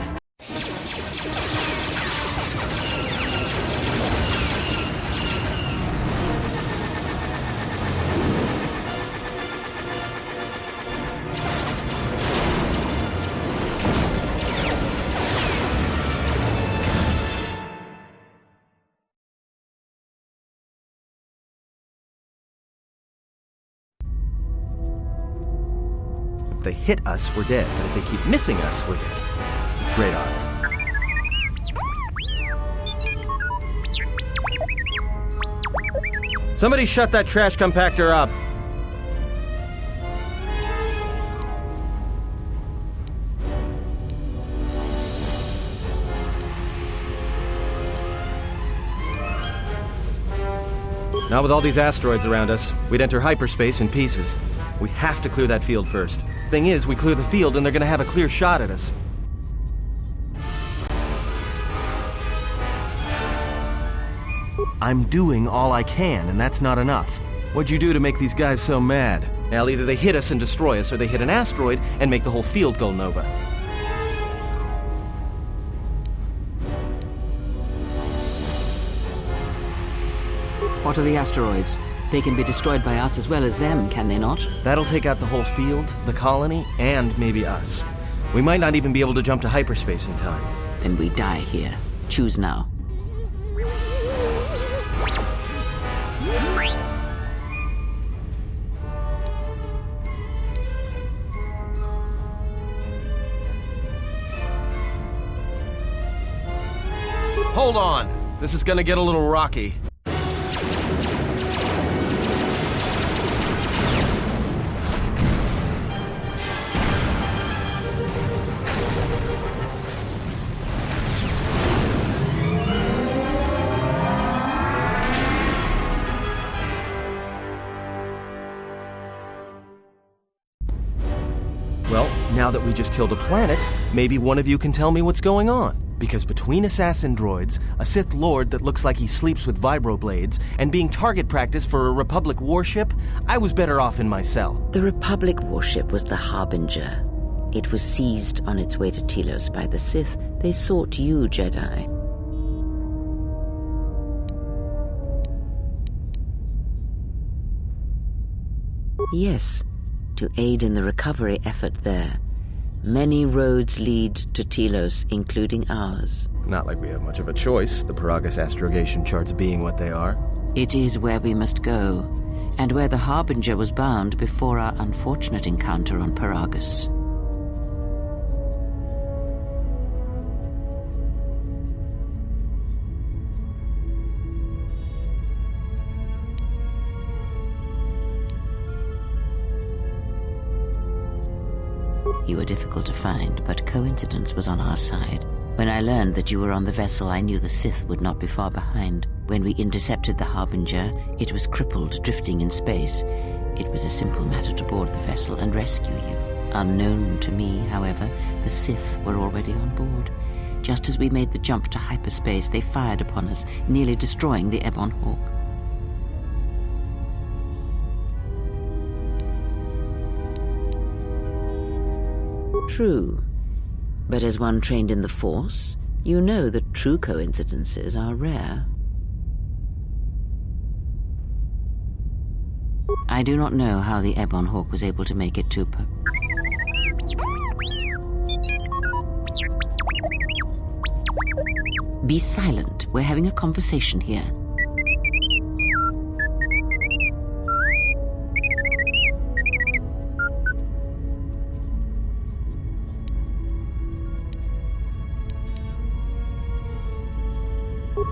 If they hit us, we're dead. But if they keep missing us, we're dead. It's great odds. Somebody shut that trash compactor up. Not with all these asteroids around us. We'd enter hyperspace in pieces. We have to clear that field first. Thing is, we clear the field and they're gonna have a clear shot at us. I'm doing all I can, and that's not enough. What'd you do to make these guys so mad? Now, either they hit us and destroy us, or they hit an asteroid and make the whole field go nova. What are the asteroids? They can be destroyed by us as well as them, can they not? That'll take out the whole field, the colony, and maybe us. We might not even be able to jump to hyperspace in time. Then we die here. Choose now. Hold on! This is gonna get a little rocky. Well, now that we just killed a planet, maybe one of you can tell me what's going on. Because between assassin droids, a Sith Lord that looks like he sleeps with vibroblades, and being target practice for a Republic warship, I was better off in my cell. The Republic warship was the Harbinger. It was seized on its way to Telos by the Sith. They sought you, Jedi. Yes, to aid in the recovery effort there. Many roads lead to Telos, including ours. Not like we have much of a choice, the Paragus astrogation charts being what they are. It is where we must go, and where the Harbinger was bound before our unfortunate encounter on Paragus. You were difficult to find, but coincidence was on our side. When I learned that you were on the vessel, I knew the Sith would not be far behind. When we intercepted the Harbinger, it was crippled, drifting in space. It was a simple matter to board the vessel and rescue you. Unknown to me, however, the Sith were already on board. Just as we made the jump to hyperspace, they fired upon us, nearly destroying the Ebon Hawk. True. But as one trained in the Force, you know that true coincidences are rare. I do not know how the Ebon Hawk was able to make it to Be silent. We're having a conversation here.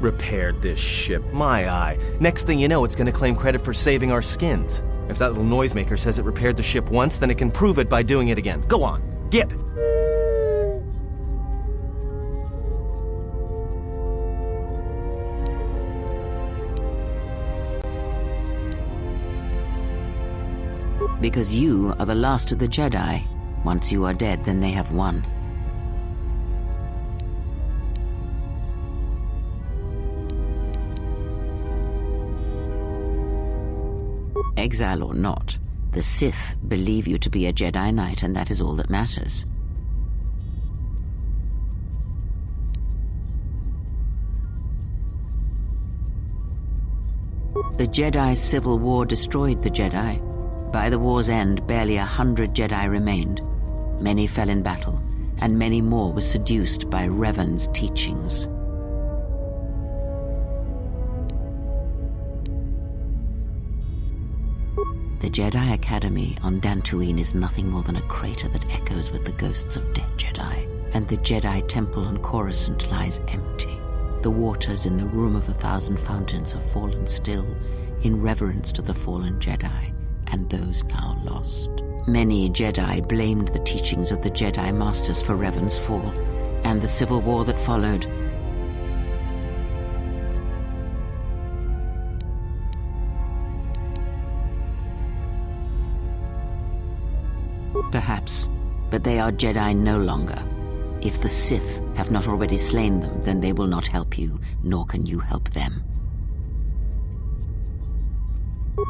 Repaired this ship. My eye. Next thing you know, it's going to claim credit for saving our skins. If that little noisemaker says it repaired the ship once, then it can prove it by doing it again. Go on. Get! Because you are the last of the Jedi. Once you are dead, then they have won. Exile or not, the Sith believe you to be a Jedi Knight, and that is all that matters. The Jedi Civil War destroyed the Jedi. By the war's end, barely 100 Jedi remained. Many fell in battle, and many more were seduced by Revan's teachings. The Jedi Academy on Dantooine is nothing more than a crater that echoes with the ghosts of dead Jedi. And the Jedi Temple on Coruscant lies empty. The waters in the Room of 1,000 Fountains have fallen still in reverence to the fallen Jedi and those now lost. Many Jedi blamed the teachings of the Jedi Masters for Revan's fall and the civil war that followed. Perhaps, but they are Jedi no longer. If the Sith have not already slain them, then they will not help you, nor can you help them.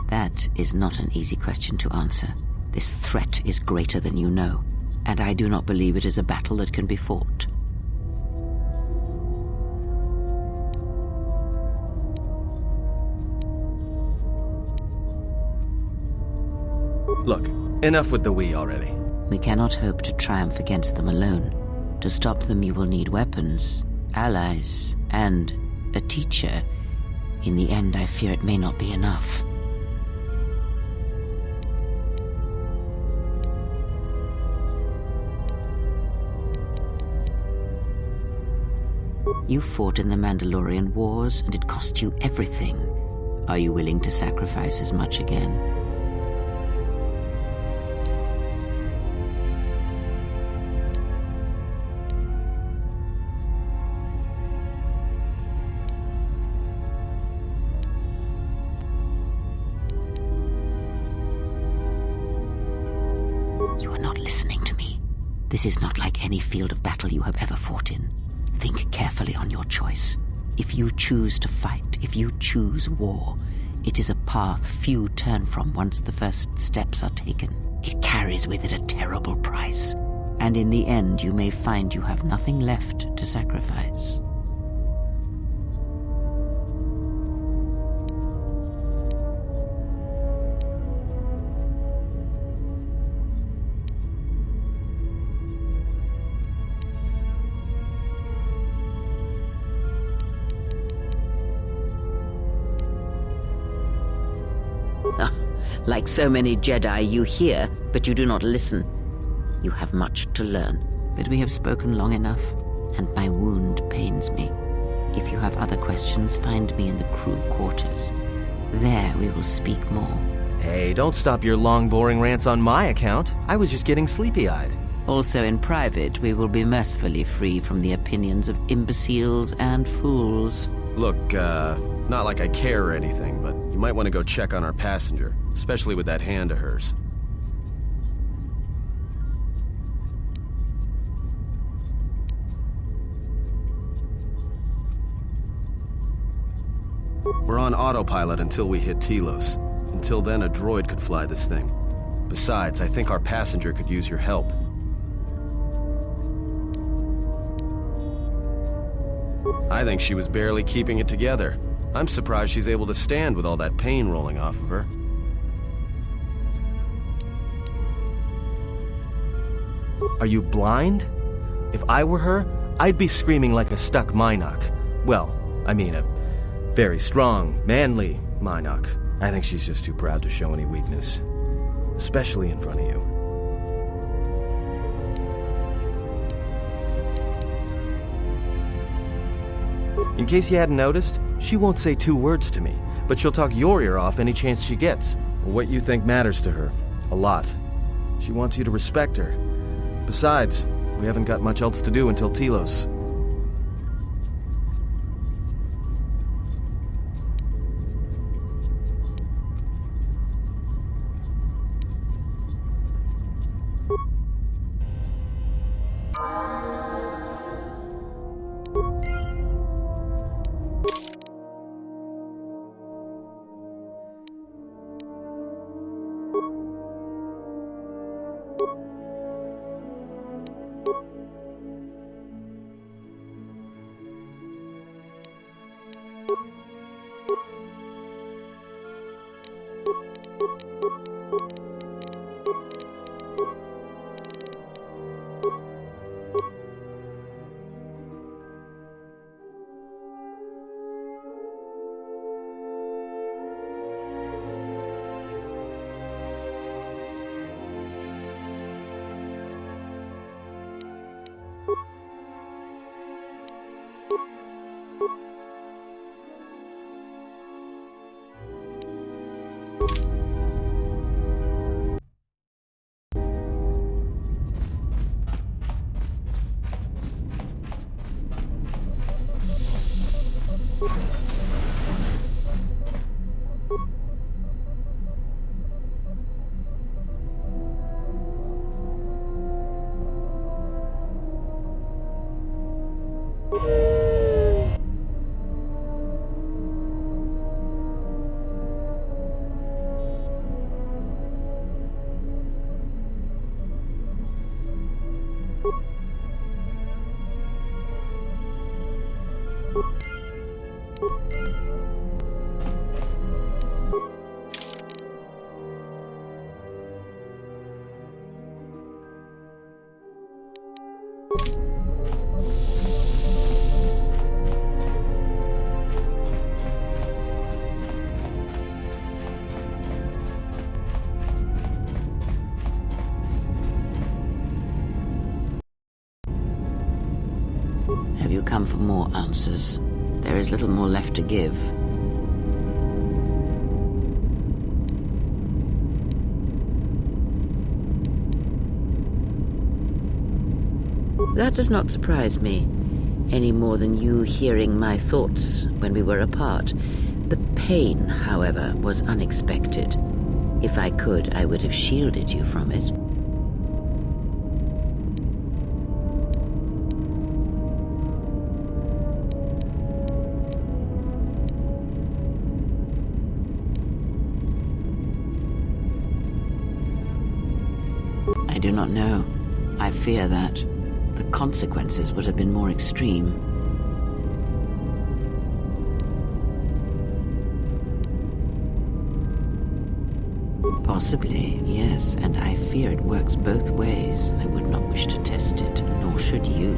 That is not an easy question to answer. This threat is greater than you know, and I do not believe it is a battle that can be fought. Look, enough with the we already. We cannot hope to triumph against them alone. To stop them, you will need weapons, allies, and a teacher. In the end, I fear it may not be enough. You fought in the Mandalorian Wars, and it cost you everything. Are you willing to sacrifice as much again? You are not listening to me. This is not like any field of battle you have ever fought in. Think carefully on your choice. If you choose to fight, if you choose war, it is a path few turn from once the first steps are taken. It carries with it a terrible price, and in the end you may find you have nothing left to sacrifice. Like so many Jedi, you hear, but you do not listen. You have much to learn. But we have spoken long enough, and my wound pains me. If you have other questions, find me in the crew quarters. There we will speak more. Hey, don't stop your long, boring rants on my account. I was just getting sleepy-eyed. Also in private, we will be mercifully free from the opinions of imbeciles and fools. Look, not like I care or anything, but you might want to go check on our passenger, especially with that hand of hers. We're on autopilot until we hit Telos. Until then, a droid could fly this thing. Besides, I think our passenger could use your help. I think she was barely keeping it together. I'm surprised she's able to stand with all that pain rolling off of her. Are you blind? If I were her, I'd be screaming like a stuck Minok. Well, I mean a very strong, manly Minok. I think she's just too proud to show any weakness. Especially in front of you. In case you hadn't noticed, she won't say 2 words to me, but she'll talk your ear off any chance she gets. What you think matters to her. A lot. She wants you to respect her. Besides, we haven't got much else to do until Telos. Have you come for more answers? There is little more left to give. That does not surprise me, any more than you hearing my thoughts when we were apart. The pain, however, was unexpected. If I could, I would have shielded you from it. I do not know. I fear that the consequences would have been more extreme. Possibly, yes, and I fear it works both ways. I would not wish to test it, nor should you.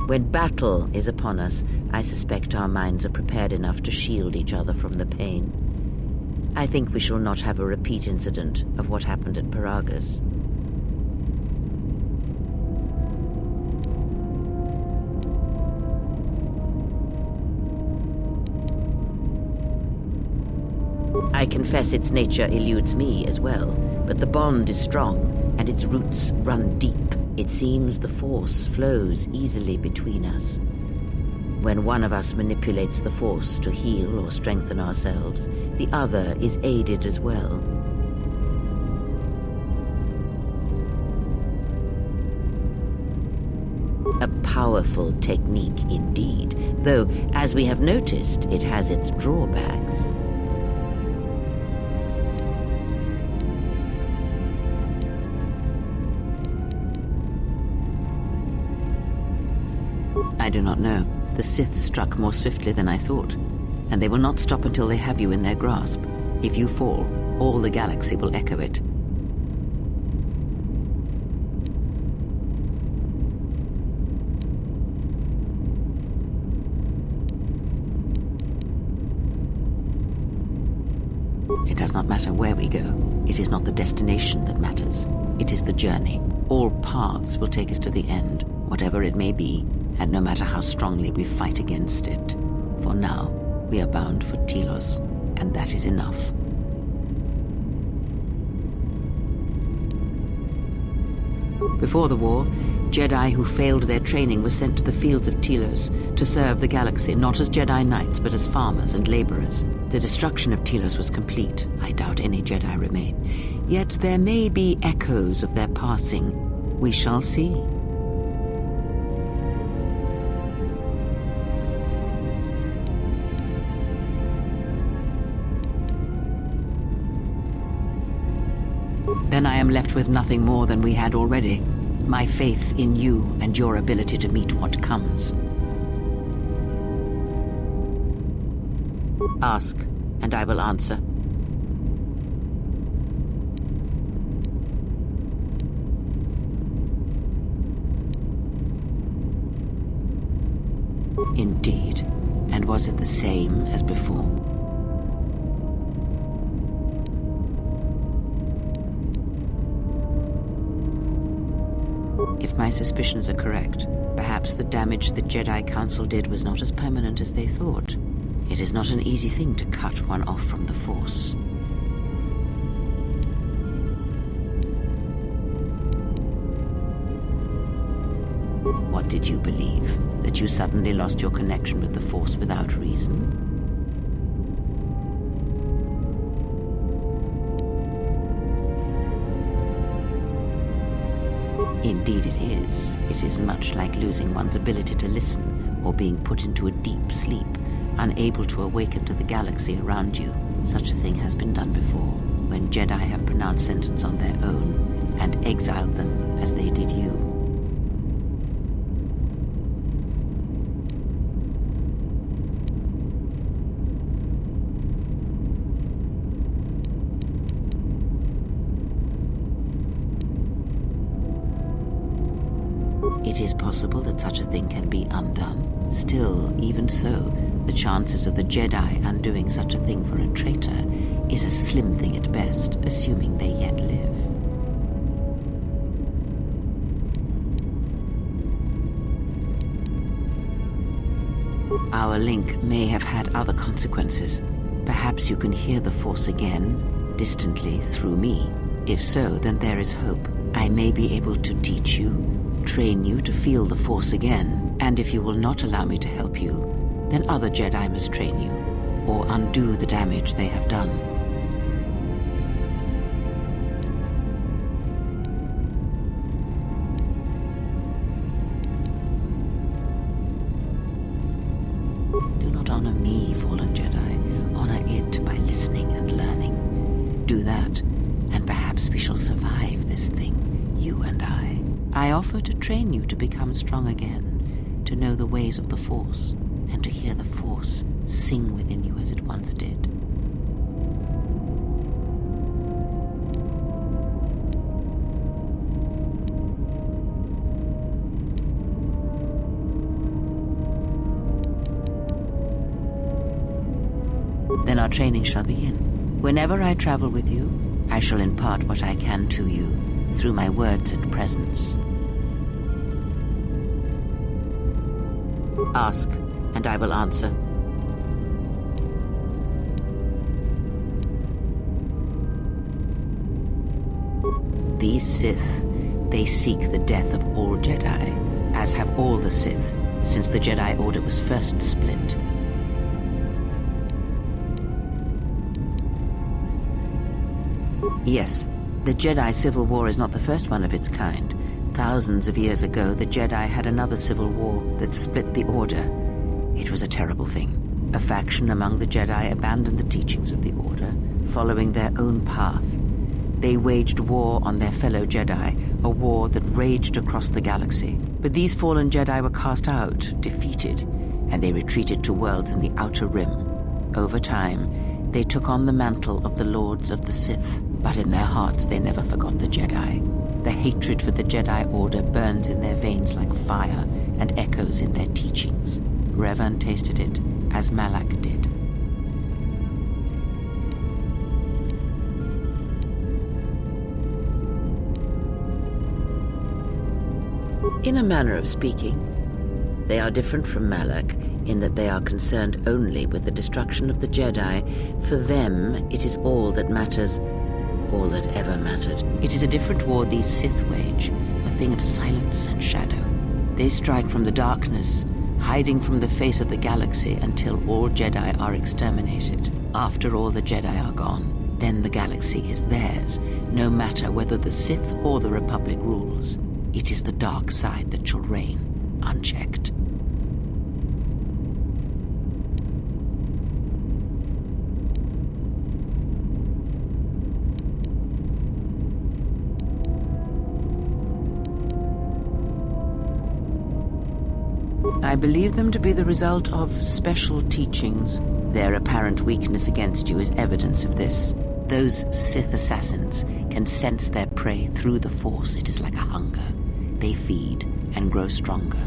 When battle is upon us, I suspect our minds are prepared enough to shield each other from the pain. I think we shall not have a repeat incident of what happened at Paragus. I confess its nature eludes me as well, but the bond is strong, and its roots run deep. It seems the Force flows easily between us. When one of us manipulates the Force to heal or strengthen ourselves, the other is aided as well. A powerful technique indeed, though, as we have noticed, it has its drawbacks. I do not know. The Sith struck more swiftly than I thought, and they will not stop until they have you in their grasp. If you fall, all the galaxy will echo it. It does not matter where we go. It is not the destination that matters. It is the journey. All paths will take us to the end, whatever it may be, and no matter how strongly we fight against it. For now, we are bound for Telos, and that is enough. Before the war, Jedi who failed their training were sent to the fields of Telos to serve the galaxy, not as Jedi Knights, but as farmers and laborers. The destruction of Telos was complete. I doubt any Jedi remain. Yet there may be echoes of their passing. We shall see. Then I am left with nothing more than we had already. My faith in you and your ability to meet what comes. Ask, and I will answer. Indeed. And was it the same as before? If my suspicions are correct, perhaps the damage the Jedi Council did was not as permanent as they thought. It is not an easy thing to cut one off from the Force. What did you believe? That you suddenly lost your connection with the Force without reason? Indeed it is. It is much like losing one's ability to listen, or being put into a deep sleep, unable to awaken to the galaxy around you. Such a thing has been done before, when Jedi have pronounced sentence on their own, and exiled them as they did you. It is possible that such a thing can be undone. Still, even so, the chances of the Jedi undoing such a thing for a traitor is a slim thing at best, assuming they yet live. Our link may have had other consequences. Perhaps you can hear the Force again, distantly, through me. If so, then there is hope. I may be able to teach you, train you to feel the Force again, and if you will not allow me to help you, then other Jedi must train you, or undo the damage they have done. Do not honor me, fallen Jedi. Honor it by listening and learning. Do that, and perhaps we shall survive this thing, you and I. I offer to train you to become strong again, to know the ways of the Force, and to hear the Force sing within you as it once did. Then our training shall begin. Whenever I travel with you, I shall impart what I can to you through my words and presence. Ask, and I will answer. These Sith, they seek the death of all Jedi, as have all the Sith, since the Jedi Order was first split. Yes, the Jedi Civil War is not the first one of its kind. Thousands of years ago, the Jedi had another civil war that split the Order. It was a terrible thing. A faction among the Jedi abandoned the teachings of the Order, following their own path. They waged war on their fellow Jedi, a war that raged across the galaxy. But these fallen Jedi were cast out, defeated, and they retreated to worlds in the Outer Rim. Over time, they took on the mantle of the Lords of the Sith, but in their hearts they never forgot the Jedi. The hatred for the Jedi Order burns in their veins like fire and echoes in their teachings. Revan tasted it, as Malak did. In a manner of speaking, they are different from Malak in that they are concerned only with the destruction of the Jedi. For them, it is all that matters, all that ever mattered. It is a different war these Sith wage, a thing of silence and shadow. They strike from the darkness, hiding from the face of the galaxy until all Jedi are exterminated. After all the Jedi are gone, then the galaxy is theirs, no matter whether the Sith or the Republic rules. It is the dark side that shall reign, unchecked. I believe them to be the result of special teachings. Their apparent weakness against you is evidence of this. Those Sith assassins can sense their prey through the Force. It is like a hunger. They feed and grow stronger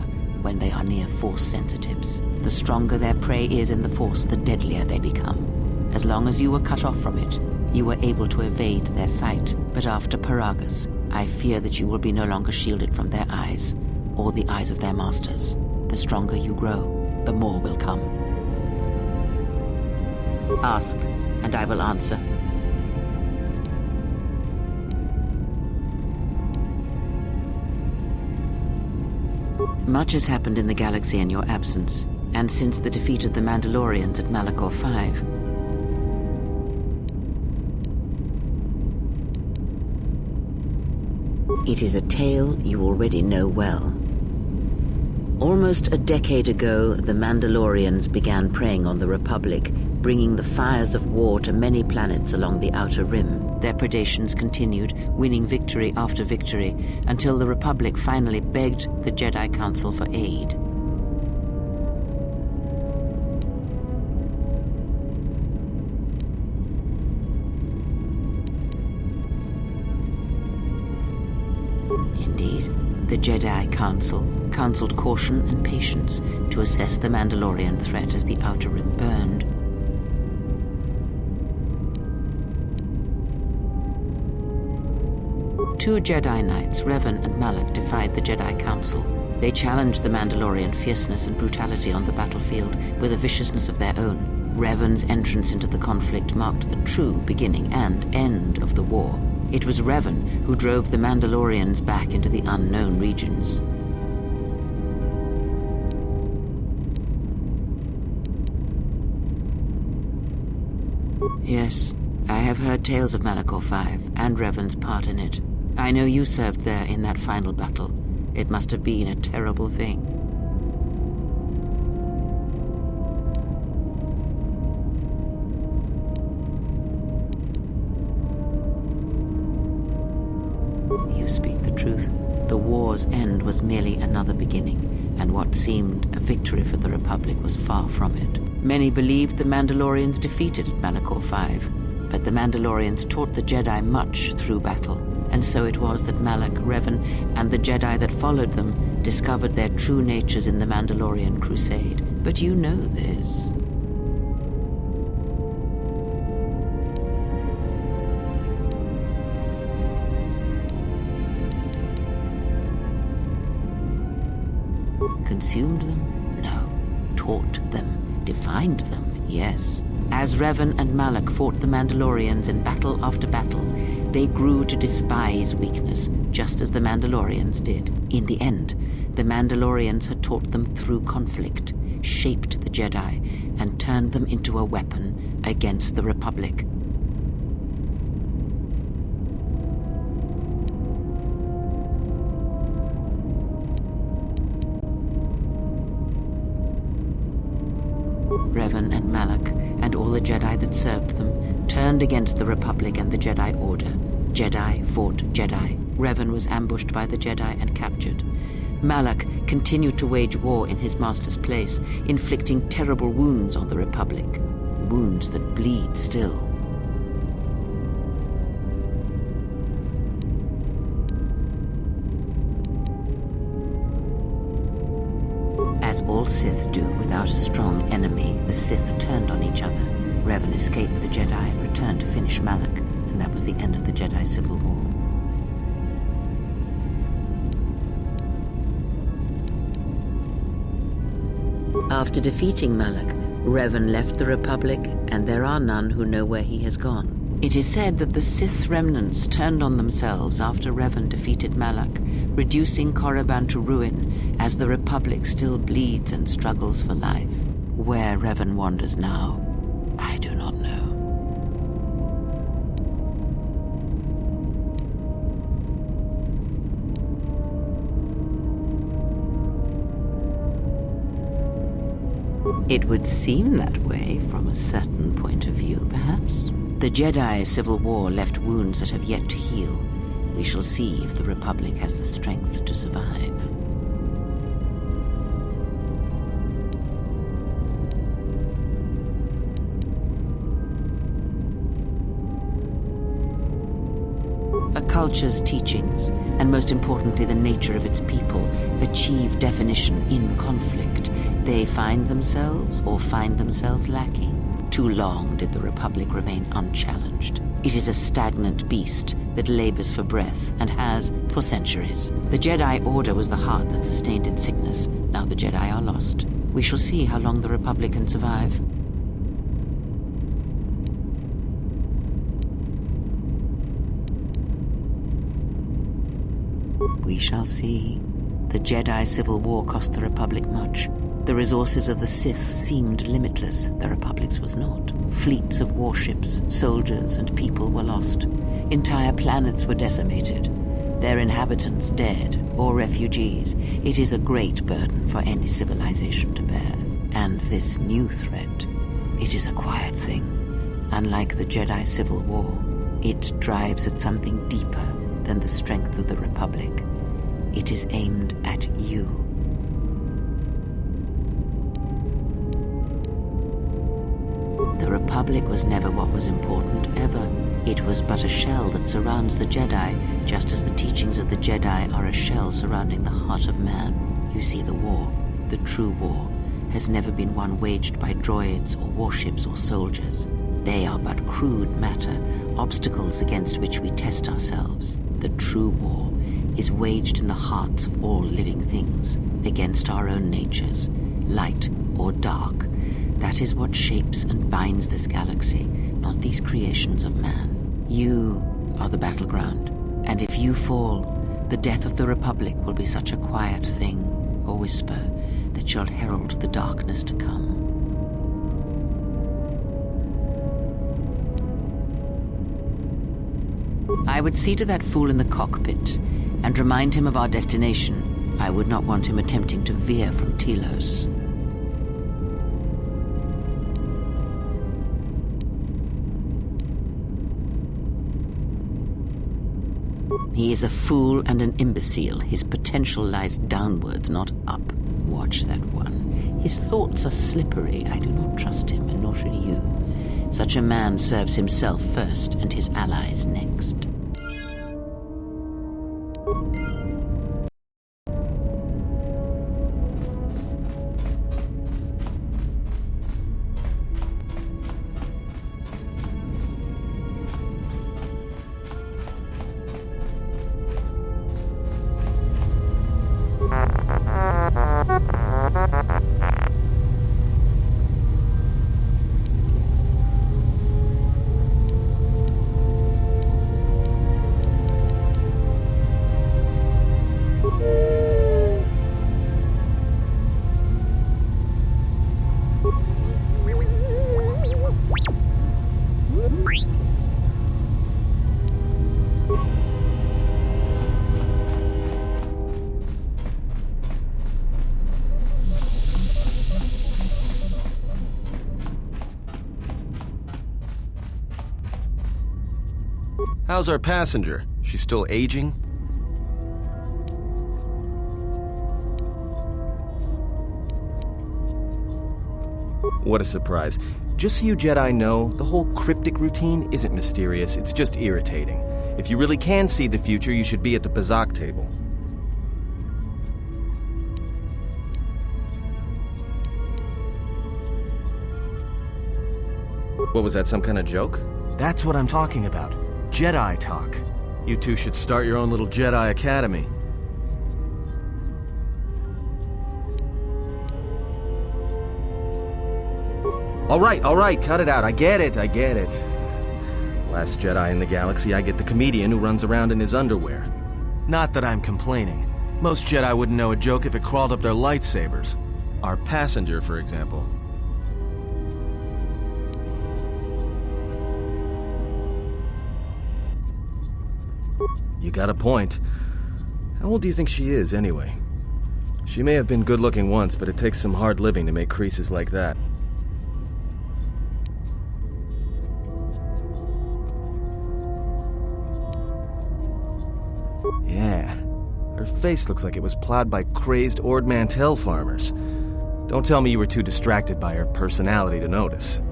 when they are near Force sensitives. The stronger their prey is in the Force, the deadlier they become. As long as you were cut off from it, you were able to evade their sight. But after Paragus, I fear that you will be no longer shielded from their eyes, or the eyes of their masters. The stronger you grow, the more will come. Ask, and I will answer. Much has happened in the galaxy in your absence, and since the defeat of the Mandalorians at Malachor 5. It is a tale you already know well. Almost a decade ago, the Mandalorians began preying on the Republic, bringing the fires of war to many planets along the Outer Rim. Their predations continued, winning victory after victory, until the Republic finally begged the Jedi Council for aid. Indeed, the Jedi Council counseled caution and patience to assess the Mandalorian threat as the Outer Rim burned. Two Jedi Knights, Revan and Malak, defied the Jedi Council. They challenged the Mandalorian fierceness and brutality on the battlefield with a viciousness of their own. Revan's entrance into the conflict marked the true beginning and end of the war. It was Revan who drove the Mandalorians back into the unknown regions. Yes, I have heard tales of Malachor 5 and Revan's part in it. I know you served there in that final battle. It must have been a terrible thing. You speak the truth. The war's end was merely another beginning, and what seemed a victory for the Republic was far from it. Many believed the Mandalorians defeated at Malachor 5, but the Mandalorians taught the Jedi much through battle, and so it was that Malak, Revan, and the Jedi that followed them discovered their true natures in the Mandalorian Crusade. But you know this. Consumed them? No. Taught them. Defined them? Yes. As Revan and Malak fought the Mandalorians in battle after battle, they grew to despise weakness, just as the Mandalorians did. In the end, the Mandalorians had taught them through conflict, shaped the Jedi, and turned them into a weapon against the Republic. Revan and Malak, and all the Jedi that served them, turned against the Republic and the Jedi Order. Jedi fought Jedi. Revan was ambushed by the Jedi and captured. Malak continued to wage war in his master's place, inflicting terrible wounds on the Republic. Wounds that bleed still. As all Sith do without a strong enemy, the Sith turned on each other. Revan escaped the Jedi and returned to finish Malak, and that was the end of the Jedi Civil War. After defeating Malak, Revan left the Republic, and there are none who know where he has gone. It is said that the Sith remnants turned on themselves after Revan defeated Malak, reducing Korriban to ruin as the Republic still bleeds and struggles for life. Where Revan wanders now, I do not know. It would seem that way from a certain point of view, perhaps. The Jedi Civil War left wounds that have yet to heal. We shall see if the Republic has the strength to survive. A culture's teachings, and most importantly the nature of its people, achieve definition in conflict. They find themselves or find themselves lacking. Too long did the Republic remain unchallenged. It is a stagnant beast that labors for breath and has for centuries. The Jedi Order was the heart that sustained its sickness. Now the Jedi are lost. We shall see how long the Republic can survive. We shall see. The Jedi Civil War cost the Republic much. The resources of the Sith seemed limitless. The Republic's was not. Fleets of warships, soldiers, and people were lost. Entire planets were decimated. Their inhabitants dead or refugees. It is a great burden for any civilization to bear. And this new threat, it is a quiet thing. Unlike the Jedi Civil War, it drives at something deeper than the strength of the Republic. It is aimed at you. The Republic was never what was important, ever. It was but a shell that surrounds the Jedi, just as the teachings of the Jedi are a shell surrounding the heart of man. You see, the war, the true war, has never been one waged by droids or warships or soldiers. They are but crude matter, obstacles against which we test ourselves. The true war is waged in the hearts of all living things, against our own natures, light or dark. That is what shapes and binds this galaxy, not these creations of man. You are the battleground, and if you fall, the death of the Republic will be such a quiet thing, or whisper, that shall herald the darkness to come. I would see to that fool in the cockpit, and remind him of our destination. I would not want him attempting to veer from Telos. He is a fool and an imbecile. His potential lies downwards, not up. Watch that one. His thoughts are slippery. I do not trust him, and nor should you. Such a man serves himself first, and his allies next. How's our passenger? She's still aging? What a surprise. Just so you Jedi know, the whole cryptic routine isn't mysterious, it's just irritating. If you really can see the future, you should be at the Bazak table. What was that, some kind of joke? That's what I'm talking about. Jedi talk. You two should start your own little Jedi Academy. All right, cut it out. I get it. Last Jedi in the galaxy, I get the comedian who runs around in his underwear. Not that I'm complaining. Most Jedi wouldn't know a joke if it crawled up their lightsabers. Our passenger, for example. You got a point. How old do you think she is, anyway? She may have been good-looking once, but it takes some hard living to make creases like that. Yeah, her face looks like it was plowed by crazed Ord Mantell farmers. Don't tell me you were too distracted by her personality to notice.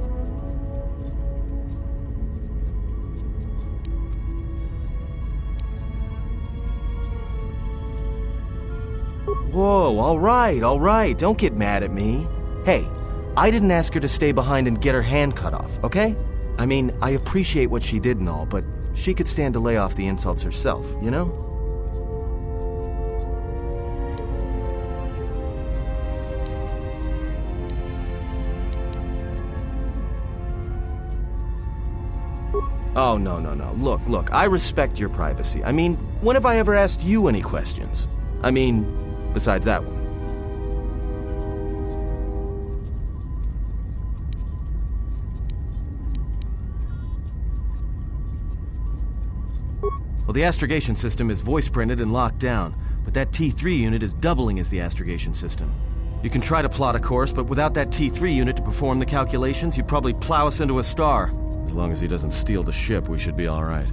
Whoa, all right, don't get mad at me. Hey, I didn't ask her to stay behind and get her hand cut off, okay? I mean, I appreciate what she did and all, but she could stand to lay off the insults herself, you know? Oh, no. Look, I respect your privacy. I mean, when have I ever asked you any questions? I mean, besides that one. Well, the astrogation system is voice-printed and locked down, but that T3 unit is doubling as the astrogation system. You can try to plot a course, but without that T3 unit to perform the calculations, you'd probably plow us into a star. As long as he doesn't steal the ship, we should be all right.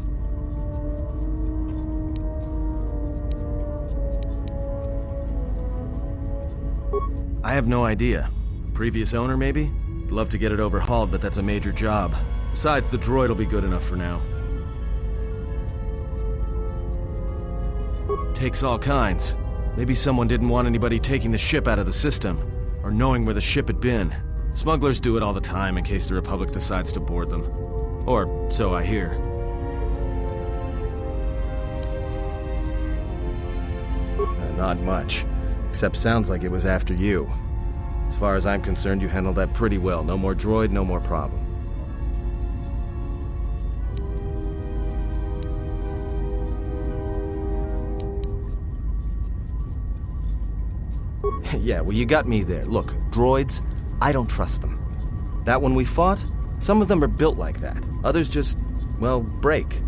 I have no idea. Previous owner, maybe? I'd love to get it overhauled, but that's a major job. Besides, the droid will be good enough for now. Takes all kinds. Maybe someone didn't want anybody taking the ship out of the system, or knowing where the ship had been. Smugglers do it all the time in case the Republic decides to board them. Or so I hear. Not much. Except sounds like it was after you. As far as I'm concerned, you handled that pretty well. No more droid, no more problem. Yeah, well, you got me there. Look, droids, I don't trust them. That one we fought, some of them are built like that. Others just, well, break.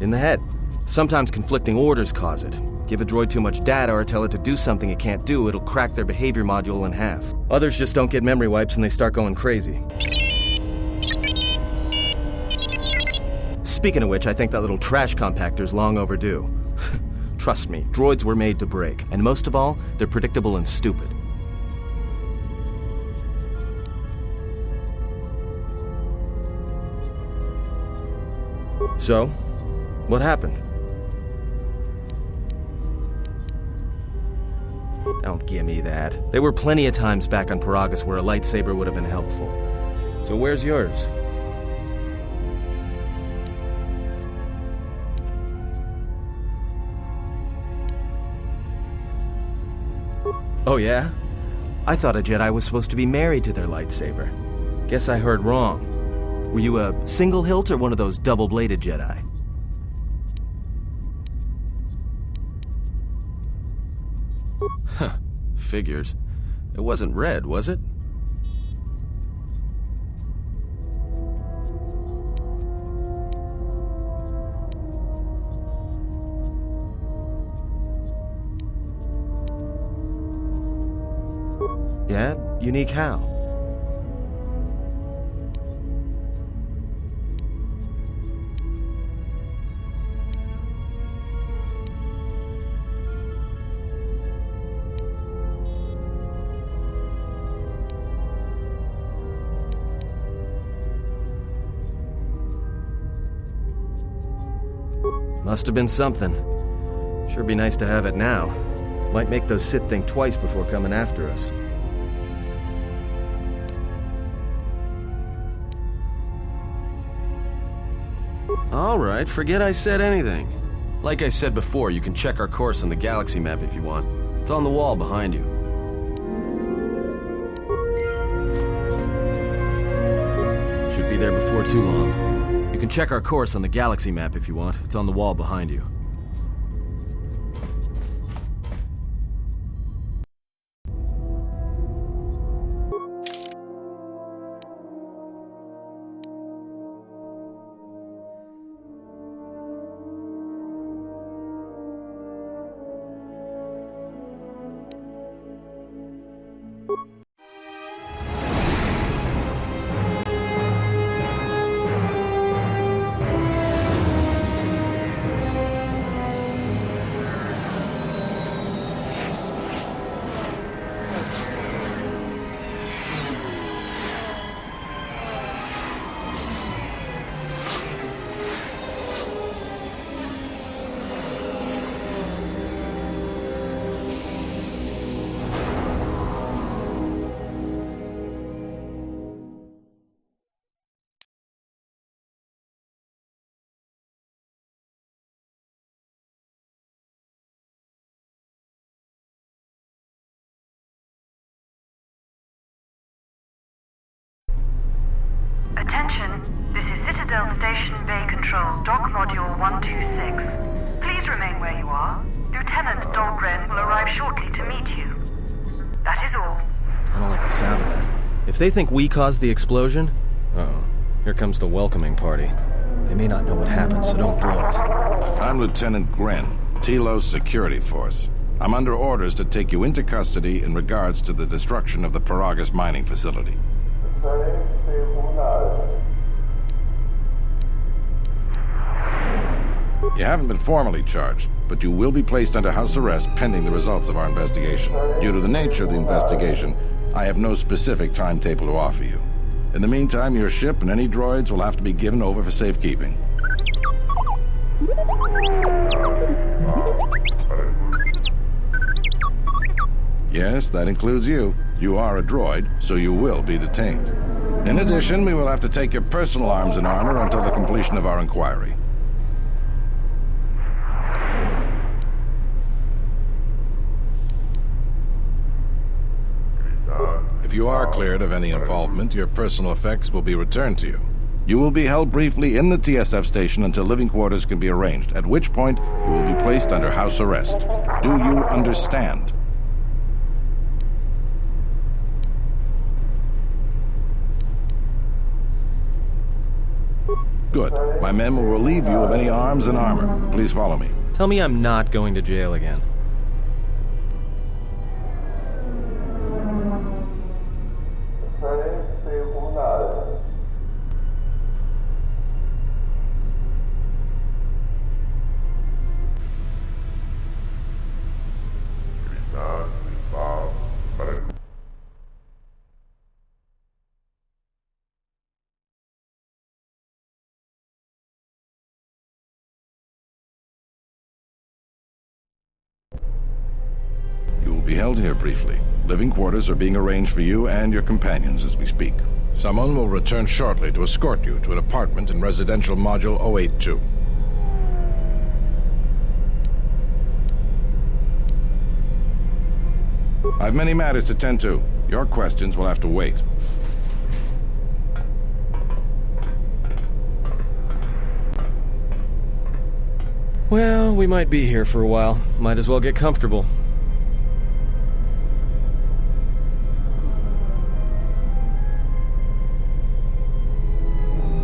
In the head. Sometimes conflicting orders cause it. Give a droid too much data or tell it to do something it can't do, it'll crack their behavior module in half. Others just don't get memory wipes and they start going crazy. Speaking of which, I think that little trash compactor's long overdue. Trust me, droids were made to break. And most of all, they're predictable and stupid. So, what happened? Don't give me that. There were plenty of times back on Paragus where a lightsaber would have been helpful. So where's yours? Oh yeah? I thought a Jedi was supposed to be married to their lightsaber. Guess I heard wrong. Were you a single hilt or one of those double-bladed Jedi? Huh. Figures. It wasn't red, was it? Yeah? Unique how? Must have been something. Sure be nice to have it now. Might make those Sith think twice before coming after us. Alright, forget I said anything. Like I said before, you can check our course on the galaxy map if you want. It's on the wall behind you. Should be there before too long. You can check our course on the galaxy map if you want. It's on the wall behind you. Attention, this is Citadel Station Bay Control, Dock Module 126. Please remain where you are. Lieutenant Dahlgren will arrive shortly to meet you. That is all. I don't like the sound of that. If they think we caused the explosion... Uh-oh. Here comes the welcoming party. They may not know what happened, so don't blow it. I'm Lieutenant Gren, Telos Security Force. I'm under orders to take you into custody in regards to the destruction of the Paragus mining facility. You haven't been formally charged, but you will be placed under house arrest pending the results of our investigation. Due to the nature of the investigation, I have no specific timetable to offer you. In the meantime, your ship and any droids will have to be given over for safekeeping. Yes, that includes you. You are a droid, so you will be detained. In addition, we will have to take your personal arms and armor until the completion of our inquiry. If you are cleared of any involvement, your personal effects will be returned to you. You will be held briefly in the TSF station until living quarters can be arranged, at which point you will be placed under house arrest. Do you understand? Good. My men will relieve you of any arms and armor. Please follow me. Tell me I'm not going to jail again. You will be held here briefly. Living quarters are being arranged for you and your companions as we speak. Someone will return shortly to escort you to an apartment in Residential Module 082. I have many matters to tend to. Your questions will have to wait. Well, we might be here for a while. Might as well get comfortable.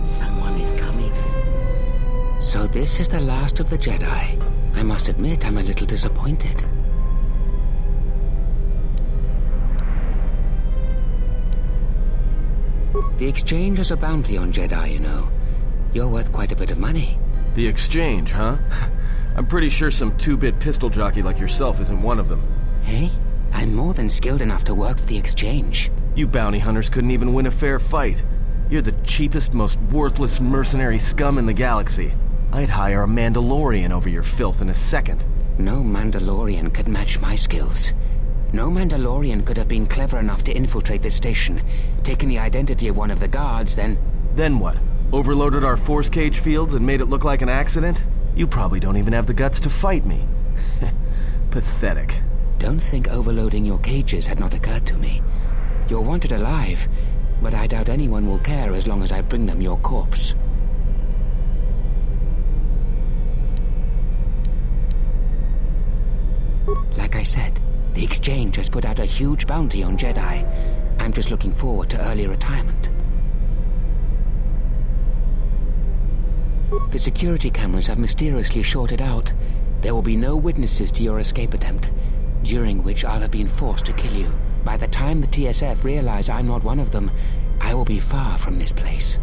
Someone is coming. So this is the last of the Jedi. I must admit, I'm a little disappointed. The Exchange has a bounty on Jedi, you know. You're worth quite a bit of money. The Exchange, huh? I'm pretty sure some two-bit pistol jockey like yourself isn't one of them. Hey, I'm more than skilled enough to work for the Exchange. You bounty hunters couldn't even win a fair fight. You're the cheapest, most worthless mercenary scum in the galaxy. I'd hire a Mandalorian over your filth in a second. No Mandalorian could match my skills. No Mandalorian could have been clever enough to infiltrate this station, taken the identity of one of the guards, then... Then what? Overloaded our force cage fields and made it look like an accident? You probably don't even have the guts to fight me. Pathetic. Don't think overloading your cages had not occurred to me. You're wanted alive, but I doubt anyone will care as long as I bring them your corpse. Like I said, the Exchange has put out a huge bounty on Jedi. I'm just looking forward to early retirement. The security cameras have mysteriously shorted out. There will be no witnesses to your escape attempt, during which I'll have been forced to kill you. By the time the TSF realize I'm not one of them, I will be far from this place.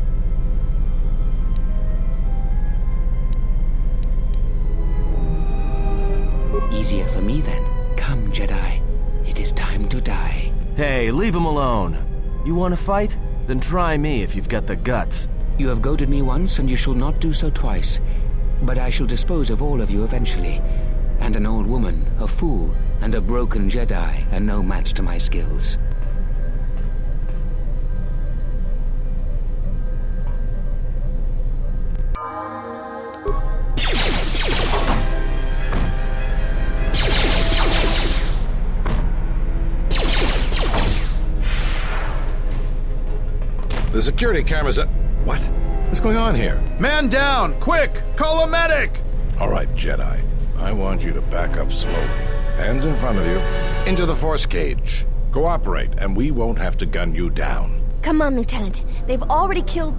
Easier for me then. Come, Jedi. It is time to die. Hey, leave him alone. You want to fight? Then try me if you've got the guts. You have goaded me once, and you shall not do so twice. But I shall dispose of all of you eventually. And an old woman, a fool, and a broken Jedi are no match to my skills. The security cameras are... What? What's going on here? Man down! Quick! Call a medic! All right, Jedi. I want you to back up slowly. Hands in front of you. Into the force cage. Cooperate, and we won't have to gun you down. Come on, Lieutenant. They've already killed...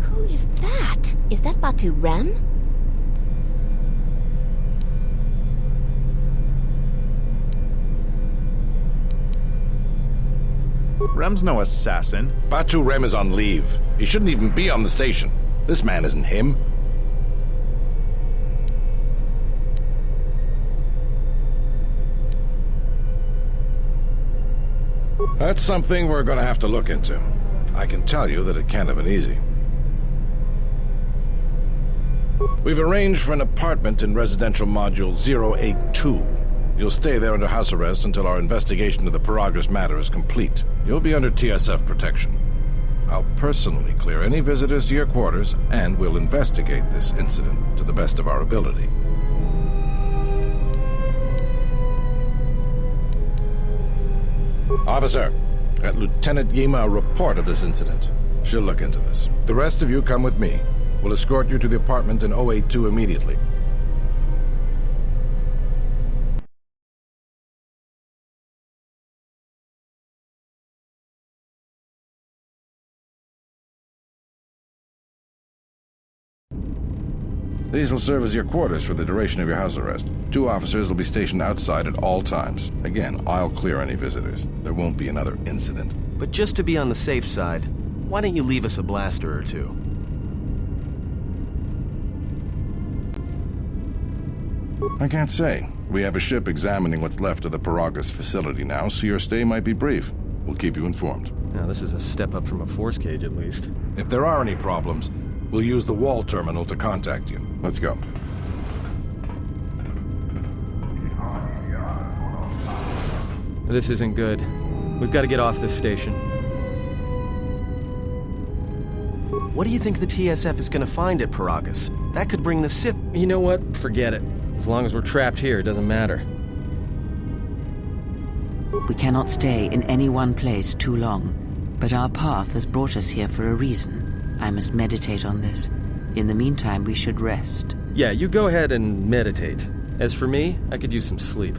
who is that? Is that Batu Rem? Rem's no assassin. Batu Rem is on leave. He shouldn't even be on the station. This man isn't him. That's something we're going to have to look into. I can tell you that it can't have been easy. We've arranged for an apartment in residential module 082. You'll stay there under house arrest until our investigation of the Paragus matter is complete. You'll be under TSF protection. I'll personally clear any visitors to your quarters, and we'll investigate this incident to the best of our ability. Officer, get Lieutenant Yima a report of this incident. She'll look into this. The rest of you come with me. We'll escort you to the apartment in 082 immediately. These will serve as your quarters for the duration of your house arrest. 2 officers will be stationed outside at all times. Again, I'll clear any visitors. There won't be another incident. But just to be on the safe side, why don't you leave us a blaster or two? I can't say. We have a ship examining what's left of the Paragus facility now, so your stay might be brief. We'll keep you informed. Now, this is a step up from a force cage, at least. If there are any problems, we'll use the wall terminal to contact you. Let's go. This isn't good. We've got to get off this station. What do you think the TSF is going to find at Paragus? That could bring the Sith... You know what? Forget it. As long as we're trapped here, it doesn't matter. We cannot stay in any one place too long, but our path has brought us here for a reason. I must meditate on this. In the meantime, we should rest. Yeah, you go ahead and meditate. As for me, I could use some sleep.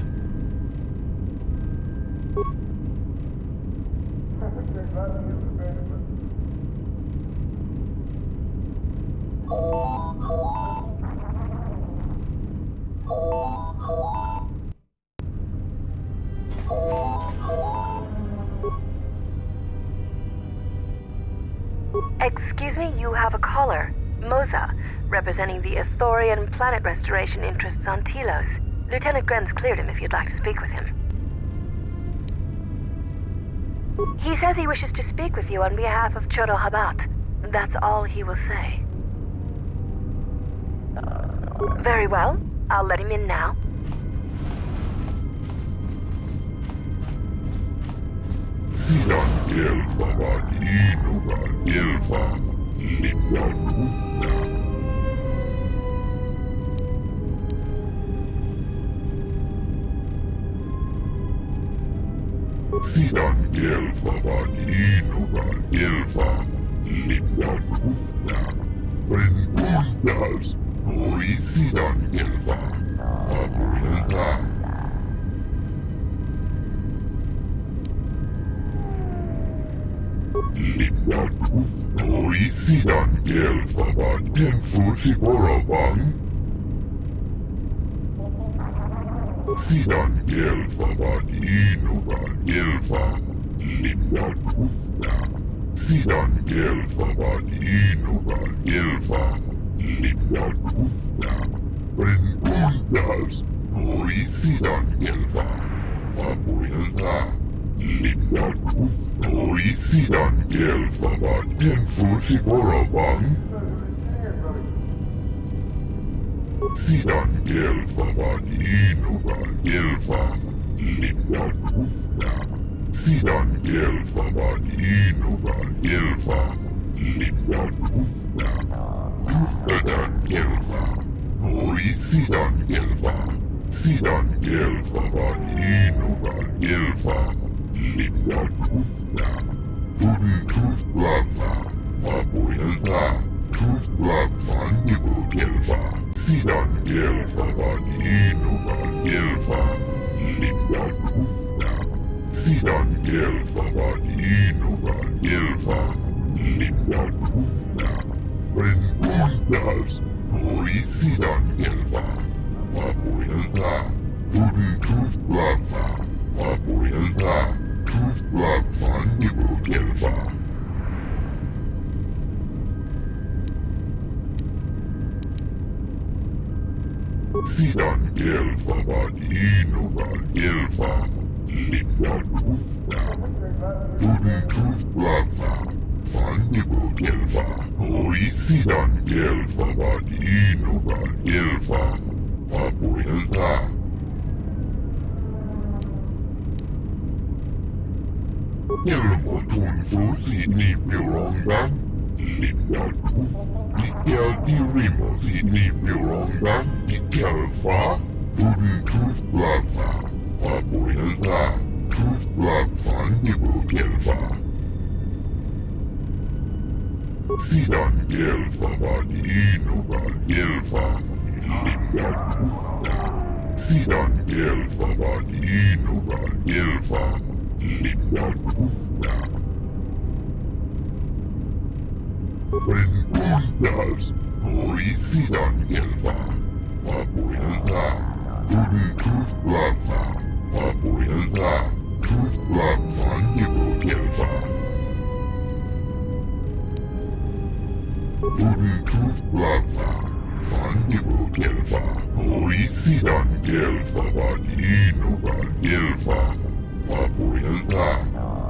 Excuse me, you have a caller. Moza, representing the Ithorian planet restoration interests on Telos. Lieutenant Grenz cleared him if you'd like to speak with him. He says he wishes to speak with you on behalf of Chodo Habat. That's all he will say. Very well. I'll let him in now.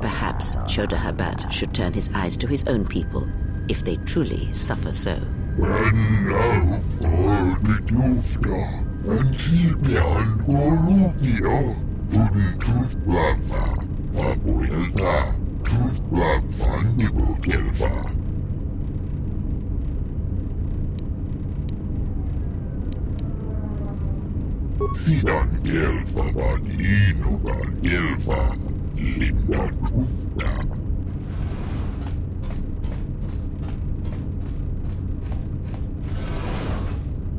Perhaps Chodahabat should turn his eyes to his own people, if they truly suffer so.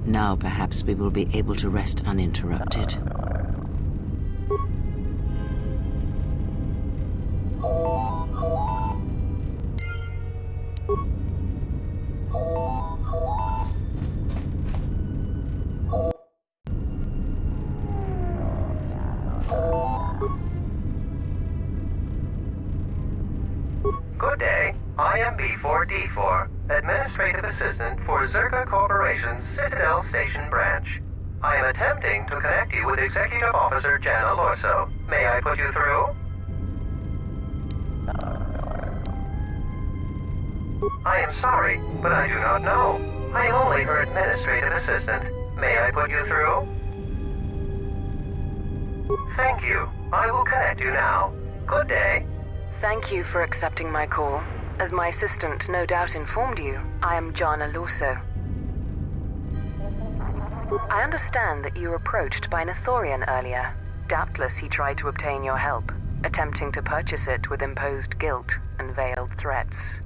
Now perhaps we will be able to rest uninterrupted. Good day. I am M4-78, Administrative Assistant for Zerka Corporation's Citadel Station branch. I am attempting to connect you with Executive Officer Jana Lorso. May I put you through? I am sorry, but I do not know. I am only her administrative assistant. May I put you through? Thank you. I will connect you now. Good day. Thank you for accepting my call. As my assistant no doubt informed you, I am Jana Lorso. I understand that you were approached by an Ithorian earlier. Doubtless he tried to obtain your help, attempting to purchase it with imposed guilt and veiled threats.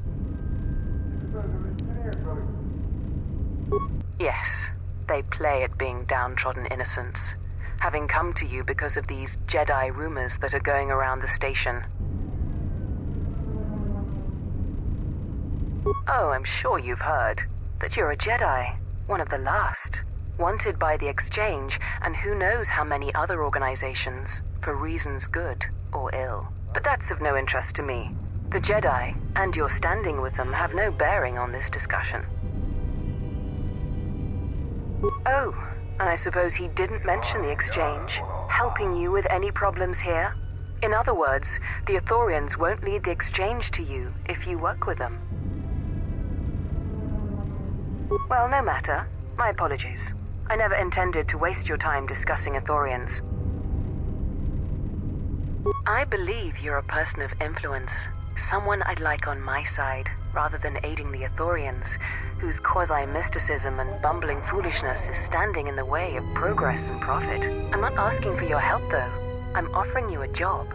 Yes, they play at being downtrodden innocents, having come to you because of these Jedi rumors that are going around the station. Oh, I'm sure you've heard that you're a Jedi, one of the last, wanted by the Exchange and who knows how many other organizations, for reasons good or ill. But that's of no interest to me. The Jedi, and your standing with them, have no bearing on this discussion. Oh, and I suppose he didn't mention the Exchange, helping you with any problems here? In other words, the Ithorians won't lead the Exchange to you if you work with them. Well, no matter. My apologies. I never intended to waste your time discussing Ithorians. I believe you're a person of influence, someone I'd like on my side, rather than aiding the Ithorians, whose quasi-mysticism and bumbling foolishness is standing in the way of progress and profit. I'm not asking for your help, though. I'm offering you a job.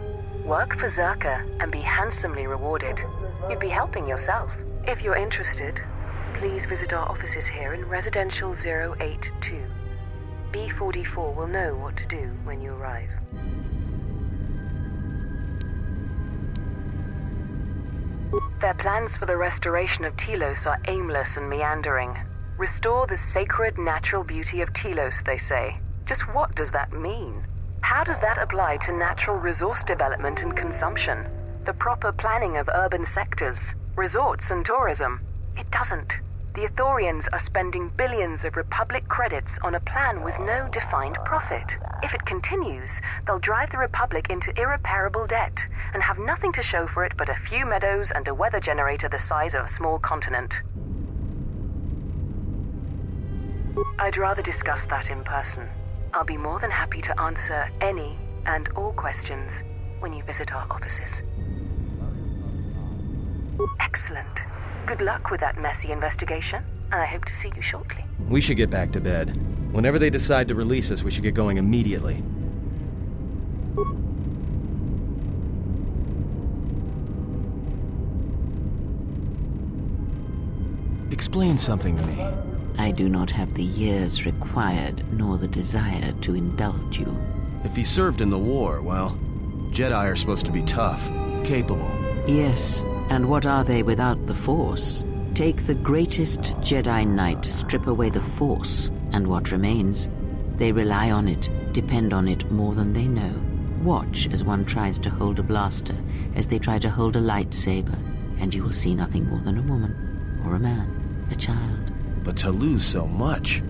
Work for Zerka and be handsomely rewarded. You'd be helping yourself. If you're interested, please visit our offices here in Residential 082. B44 will know what to do when you arrive. Their plans for the restoration of Telos are aimless and meandering. Restore the sacred natural beauty of Telos, they say. Just what does that mean? How does that apply to natural resource development and consumption? The proper planning of urban sectors, resorts and tourism? It doesn't. The Ithorians are spending billions of Republic credits on a plan with no defined profit. If it continues, they'll drive the Republic into irreparable debt and have nothing to show for it but a few meadows and a weather generator the size of a small continent. I'd rather discuss that in person. I'll be more than happy to answer any and all questions when you visit our offices. Excellent. Good luck with that messy investigation, and I hope to see you shortly. We should get back to bed. Whenever they decide to release us, we should get going immediately. Explain something to me. I do not have the years required, nor the desire to indulge you. If he served in the war, well, Jedi are supposed to be tough, capable. Yes, and what are they without the Force? Take the greatest Jedi Knight, strip away the Force, and what remains? They rely on it, depend on it more than they know. Watch as one tries to hold a blaster, as they try to hold a lightsaber, and you will see nothing more than a woman, or a man, a child. But to lose so much,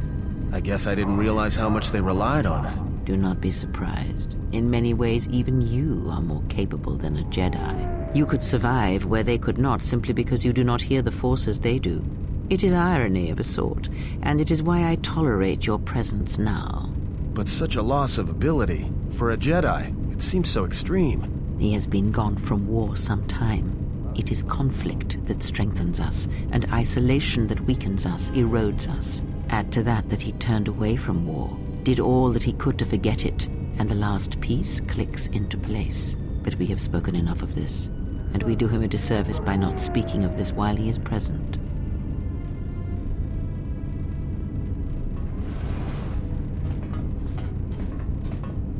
I guess I didn't realize how much they relied on it. Do not be surprised. In many ways, even you are more capable than a Jedi. You could survive where they could not simply because you do not hear the Force as they do. It is irony of a sort, and it is why I tolerate your presence now. But such a loss of ability. For a Jedi, it seems so extreme. He has been gone from war some time. It is conflict that strengthens us, and isolation that weakens us, erodes us. Add to that he turned away from war, did all that he could to forget it, and the last piece clicks into place. But we have spoken enough of this, and we do him a disservice by not speaking of this while he is present.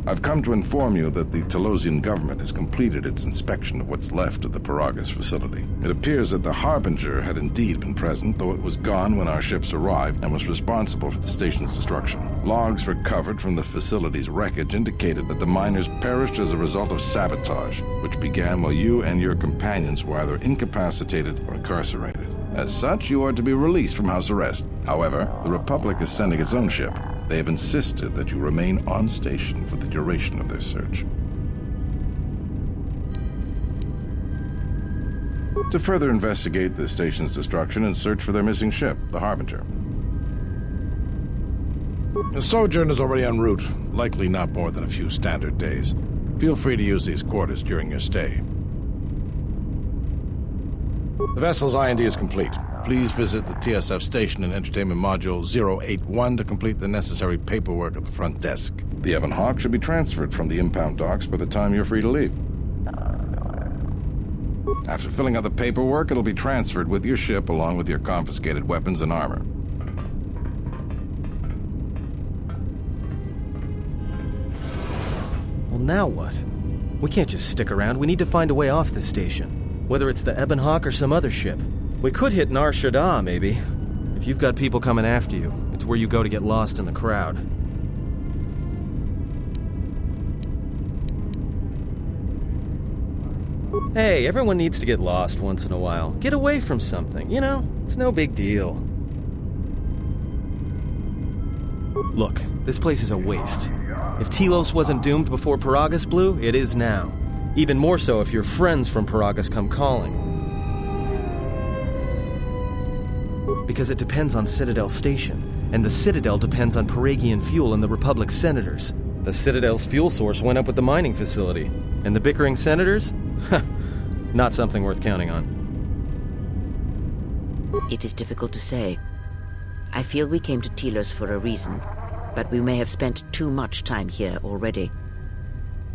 I've come to inform you that the Telosian government has completed its inspection of what's left of the Paragus facility. It appears that the Harbinger had indeed been present, though it was gone when our ships arrived and was responsible for the station's destruction. Logs recovered from the facility's wreckage indicated that the miners perished as a result of sabotage, which began while you and your companions were either incapacitated or incarcerated. As such, you are to be released from house arrest. However, the Republic is sending its own ship. They have insisted that you remain on station for the duration of their search. To further investigate the station's destruction and search for their missing ship, the Harbinger. The sojourn is already en route, likely not more than a few standard days. Feel free to use these quarters during your stay. The vessel's IND is complete. Please visit the TSF station and entertainment module 081 to complete the necessary paperwork at the front desk. The Ebon Hawk should be transferred from the impound docks by the time you're free to leave. After filling out the paperwork, it'll be transferred with your ship along with your confiscated weapons and armor. Well, now what? We can't just stick around. We need to find a way off the station. Whether it's the Ebon Hawk or some other ship. We could hit Nar Shaddaa, maybe. If you've got people coming after you, it's where you go to get lost in the crowd. Hey, everyone needs to get lost once in a while. Get away from something, you know? It's no big deal. Look, this place is a waste. If Telos wasn't doomed before Peragus blew, it is now. Even more so if your friends from Peragus come calling. Because it depends on Citadel Station, and the Citadel depends on Paragian fuel and the Republic's senators. The Citadel's fuel source went up with the mining facility. And the bickering senators? Not something worth counting on. It is difficult to say. I feel we came to Telos for a reason, but we may have spent too much time here already.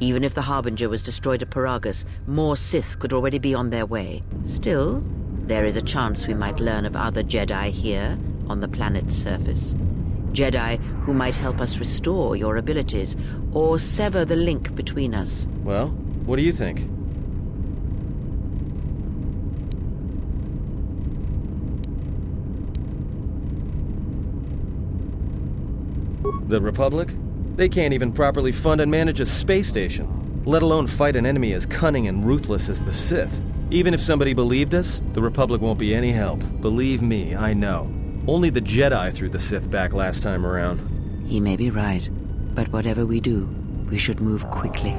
Even if the Harbinger was destroyed at Peragus, more Sith could already be on their way. Still, there is a chance we might learn of other Jedi here, on the planet's surface. Jedi who might help us restore your abilities, or sever the link between us. Well, what do you think? The Republic? They can't even properly fund and manage a space station, let alone fight an enemy as cunning and ruthless as the Sith. Even if somebody believed us, the Republic won't be any help. Believe me, I know. Only the Jedi threw the Sith back last time around. He may be right, but whatever we do, we should move quickly.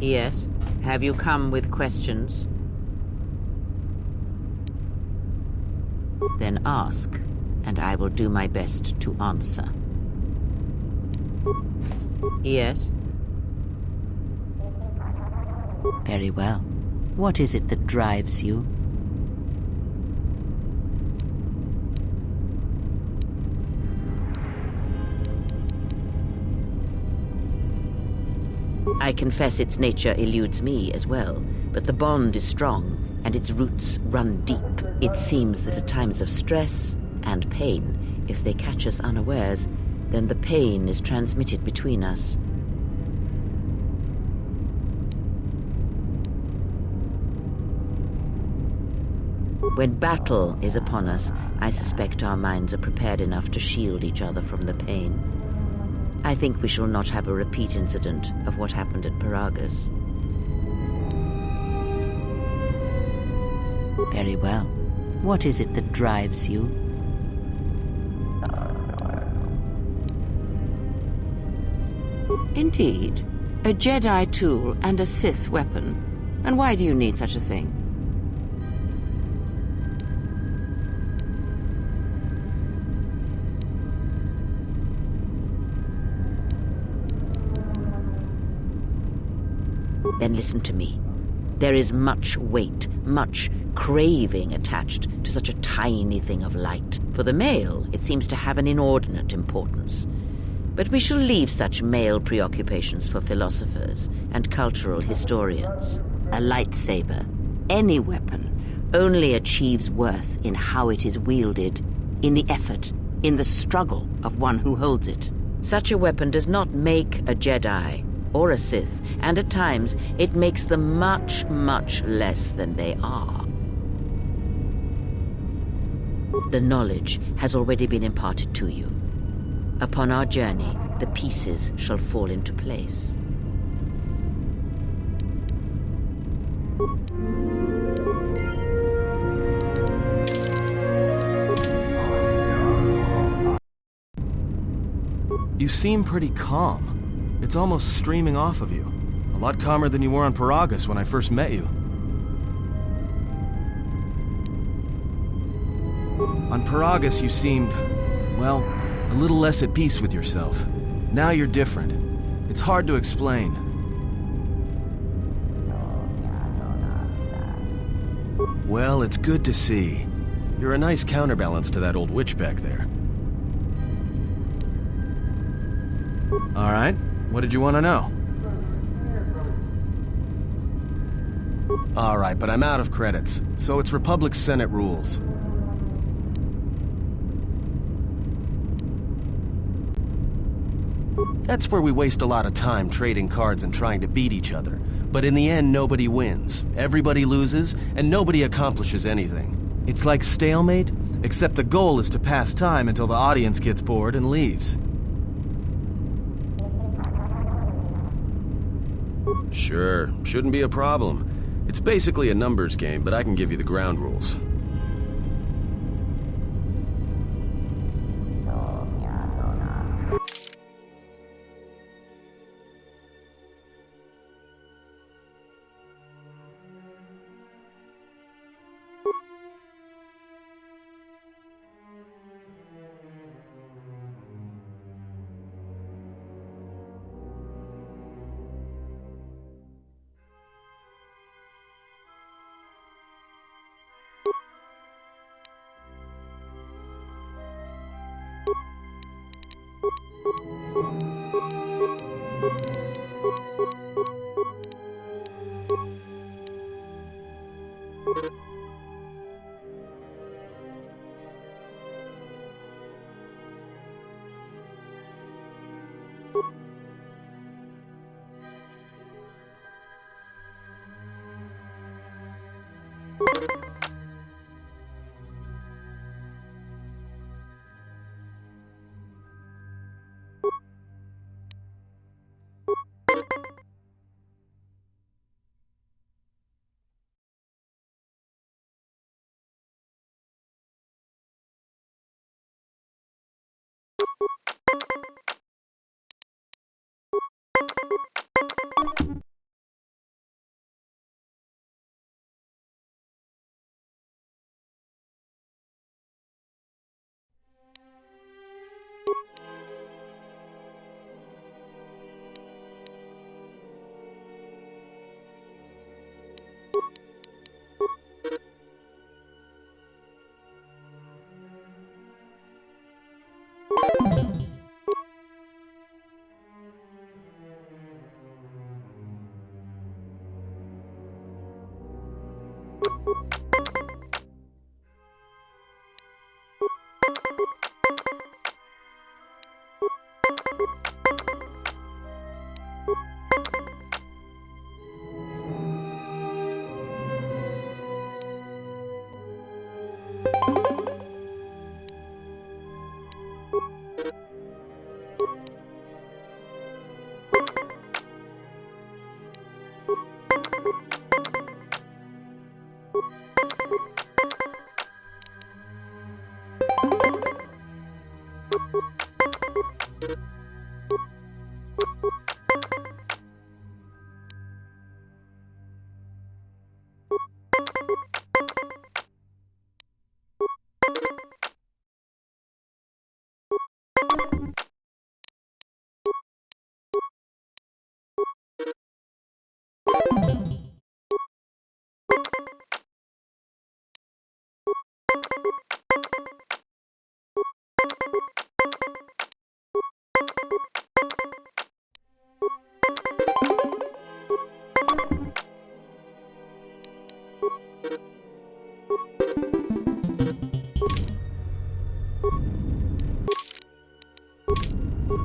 Yes? Have you come with questions? Then ask, and I will do my best to answer. Yes? Very well. What is it that drives you? I confess its nature eludes me as well, but the bond is strong, and its roots run deep. It seems that at times of stress and pain, if they catch us unawares, then the pain is transmitted between us. When battle is upon us, I suspect our minds are prepared enough to shield each other from the pain. I think we shall not have a repeat incident of what happened at Peragus. Very well. What is it that drives you? Indeed. A Jedi tool and a Sith weapon. And why do you need such a thing? Then listen to me. There is much weight, much craving attached to such a tiny thing of light. For the male, it seems to have an inordinate importance. But we shall leave such male preoccupations for philosophers and cultural historians. A lightsaber, any weapon, only achieves worth in how it is wielded, in the effort, in the struggle of one who holds it. Such a weapon does not make a Jedi or a Sith, and at times it makes them much, much less than they are. The knowledge has already been imparted to you. Upon our journey, the pieces shall fall into place. You seem pretty calm. It's almost streaming off of you. A lot calmer than you were on Paragus when I first met you. On Paragus, you seemed, well, a little less at peace with yourself. Now you're different. It's hard to explain. Well, it's good to see. You're a nice counterbalance to that old witch back there. All right, what did you want to know? All right, but I'm out of credits, so it's Republic Senate rules. That's where we waste a lot of time trading cards and trying to beat each other. But in the end, nobody wins. Everybody loses, and nobody accomplishes anything. It's like stalemate, except the goal is to pass time until the audience gets bored and leaves. Sure, shouldn't be a problem. It's basically a numbers game, but I can give you the ground rules.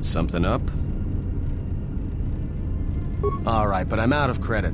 Something up? All right, but I'm out of credit.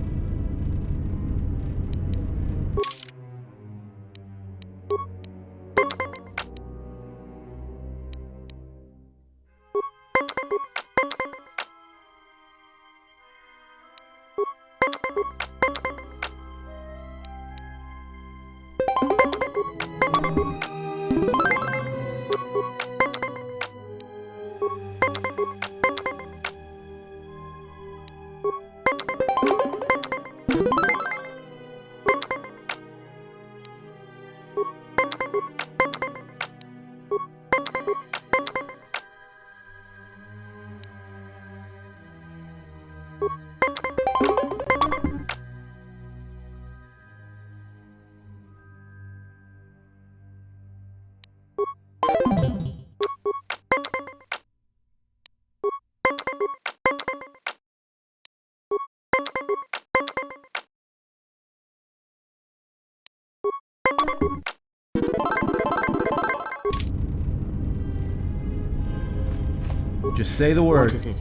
Just say the word. What is it?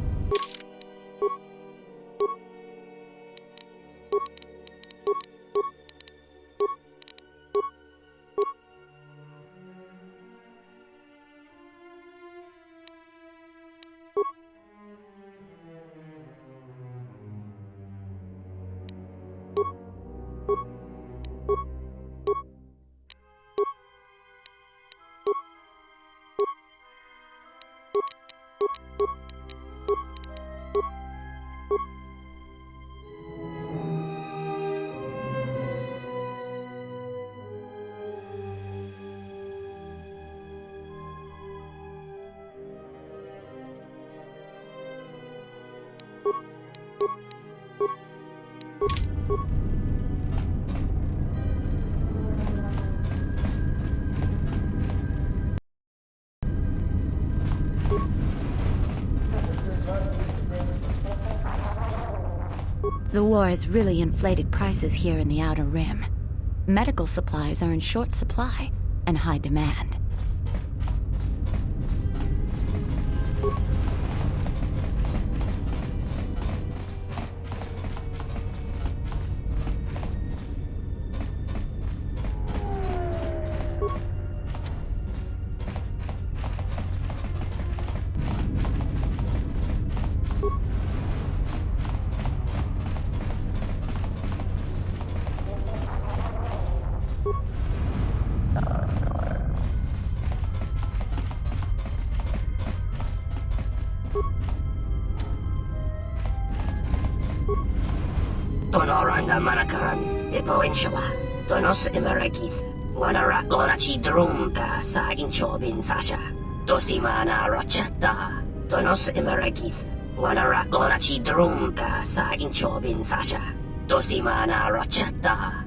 The war has really inflated prices here in the Outer Rim. Medical supplies are in short supply and high demand. Tonoranga Manakan, Ipo Inshawa, Donos Imaragith, Wanara Gorachi Drumka, Sa Inchobin Sasha, Dosimana Rachata, Donos Imaragith, Wanara Gorachi Drumka, Sa Inchobin Sasha, Dosimana Rachata.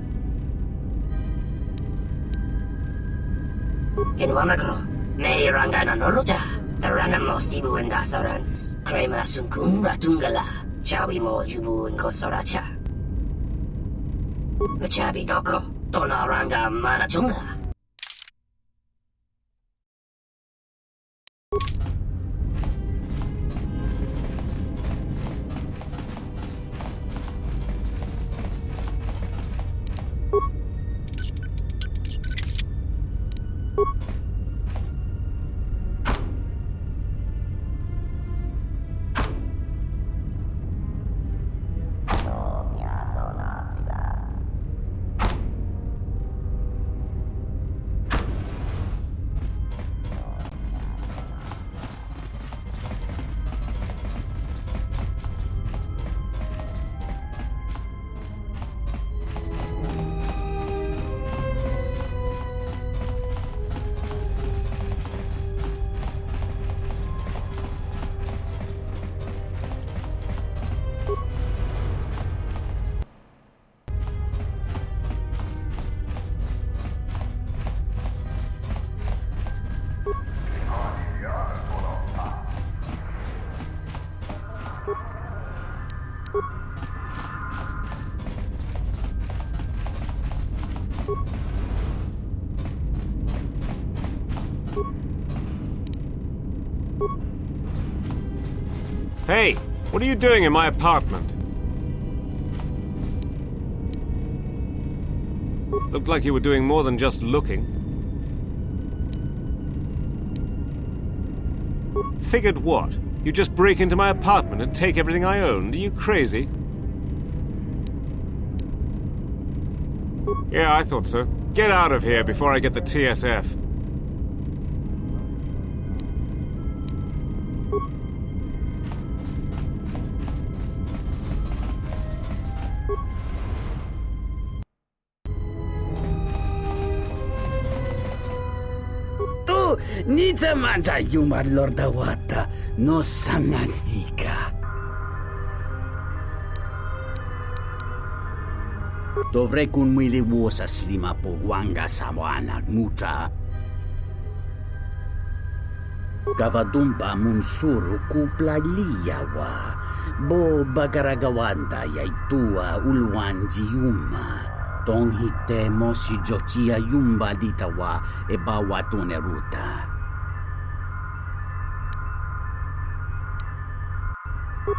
In Wamagro, May Rangana Noruta, the Ranamo Sibu and Dasarans, Krema Sunkun Ratungala, Chawi Mo Jubu and Kosoracha. Chabi Doko, Donaranga Manachunga. Hey, what are you doing in my apartment? Looked like you were doing more than just looking. Figured what? You just break into my apartment and take everything I owned? Are you crazy? Yeah, I thought so. Get out of here before I get the TSF. Tu nici mangia iumarilor de oată, nu sanazdica. Dovrei cu un mâile uosa slima po guanga samoana mucha. Gavadumpa munsuru ku plaliyawa, bo bagaragawanda yaitua ulwanji yuma. Tong hite mosi jochia yumba litawa e bawatune ruta.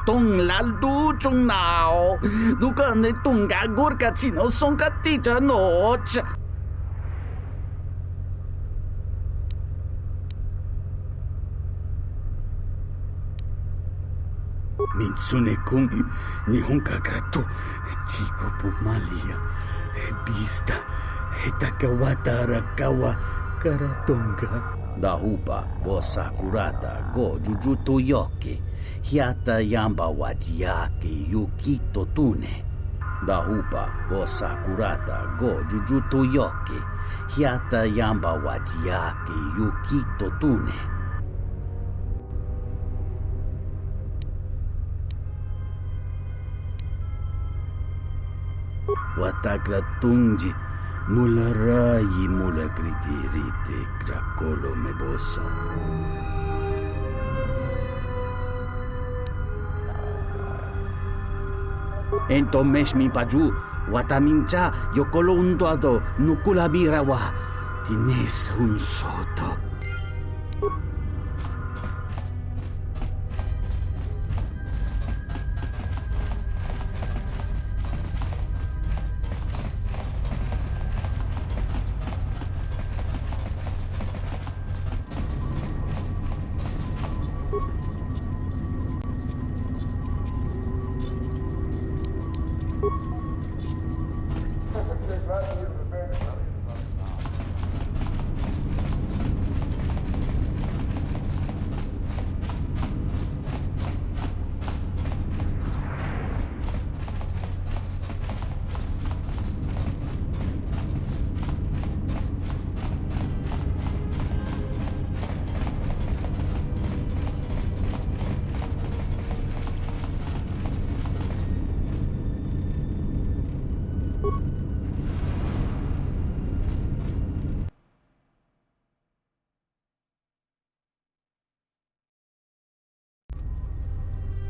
Tong laldu chung nao, dukane tunga gurka chino sonka tita noch. Mitsune kung nihon kakrato, chigo pumalia. Bista, hetakawata rakawa karatonga. Dahupa, bosa kurata, go jujuto yoke, hiata yamba wajiake yukito tune. Dahupa, bosa kurata, go jujuto yoke, hiata yamba wajiake yukito tune. Watakratunji mularayi mulakritirite krakolo mebosa. Entomesh mi paju watamincha yokolo undoado nukulabirawa tines un soto.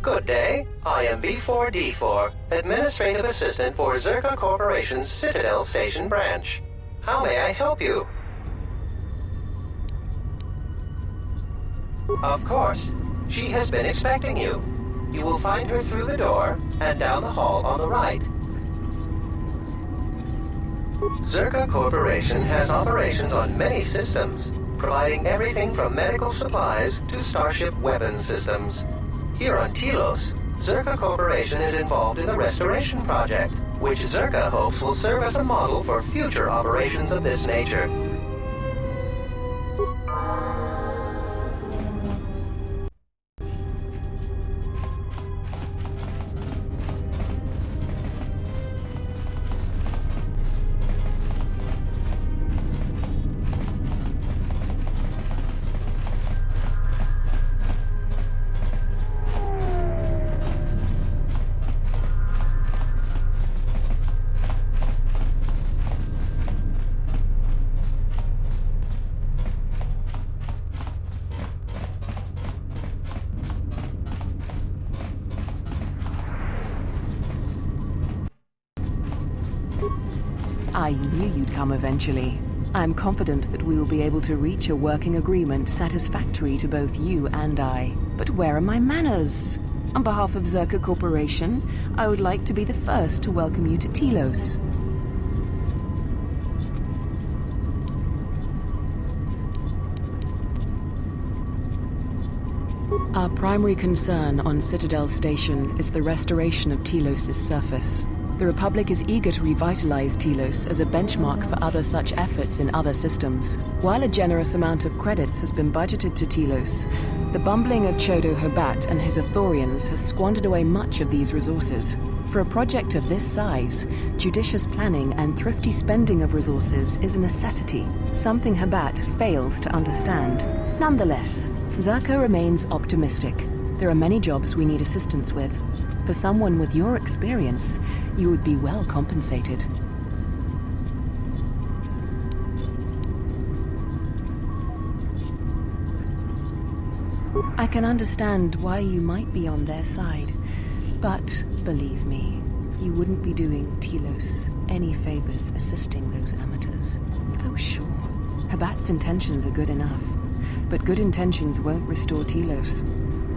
Good day. I am M4-78, Administrative Assistant for Zerka Corporation's Citadel Station branch. How may I help you? Of course. She has been expecting you. You will find her through the door and down the hall on the right. Zerka Corporation has operations on many systems, providing everything from medical supplies to starship weapons systems. Here on Telos, Zerka Corporation is involved in the restoration project, which Zerka hopes will serve as a model for future operations of this nature. I knew you'd come eventually. I'm confident that we will be able to reach a working agreement satisfactory to both you and I. But where are my manners? On behalf of Zerka Corporation, I would like to be the first to welcome you to Telos. Our primary concern on Citadel Station is the restoration of Telos' surface. The Republic is eager to revitalize Telos as a benchmark for other such efforts in other systems. While a generous amount of credits has been budgeted to Telos, the bumbling of Chodo Habat and his Ithorians has squandered away much of these resources. For a project of this size, judicious planning and thrifty spending of resources is a necessity, something Habat fails to understand. Nonetheless, Zerka remains optimistic. There are many jobs we need assistance with. For someone with your experience, you would be well compensated. I can understand why you might be on their side, but believe me, you wouldn't be doing Telos any favors assisting those amateurs. Oh, sure, Habat's intentions are good enough, but good intentions won't restore Telos.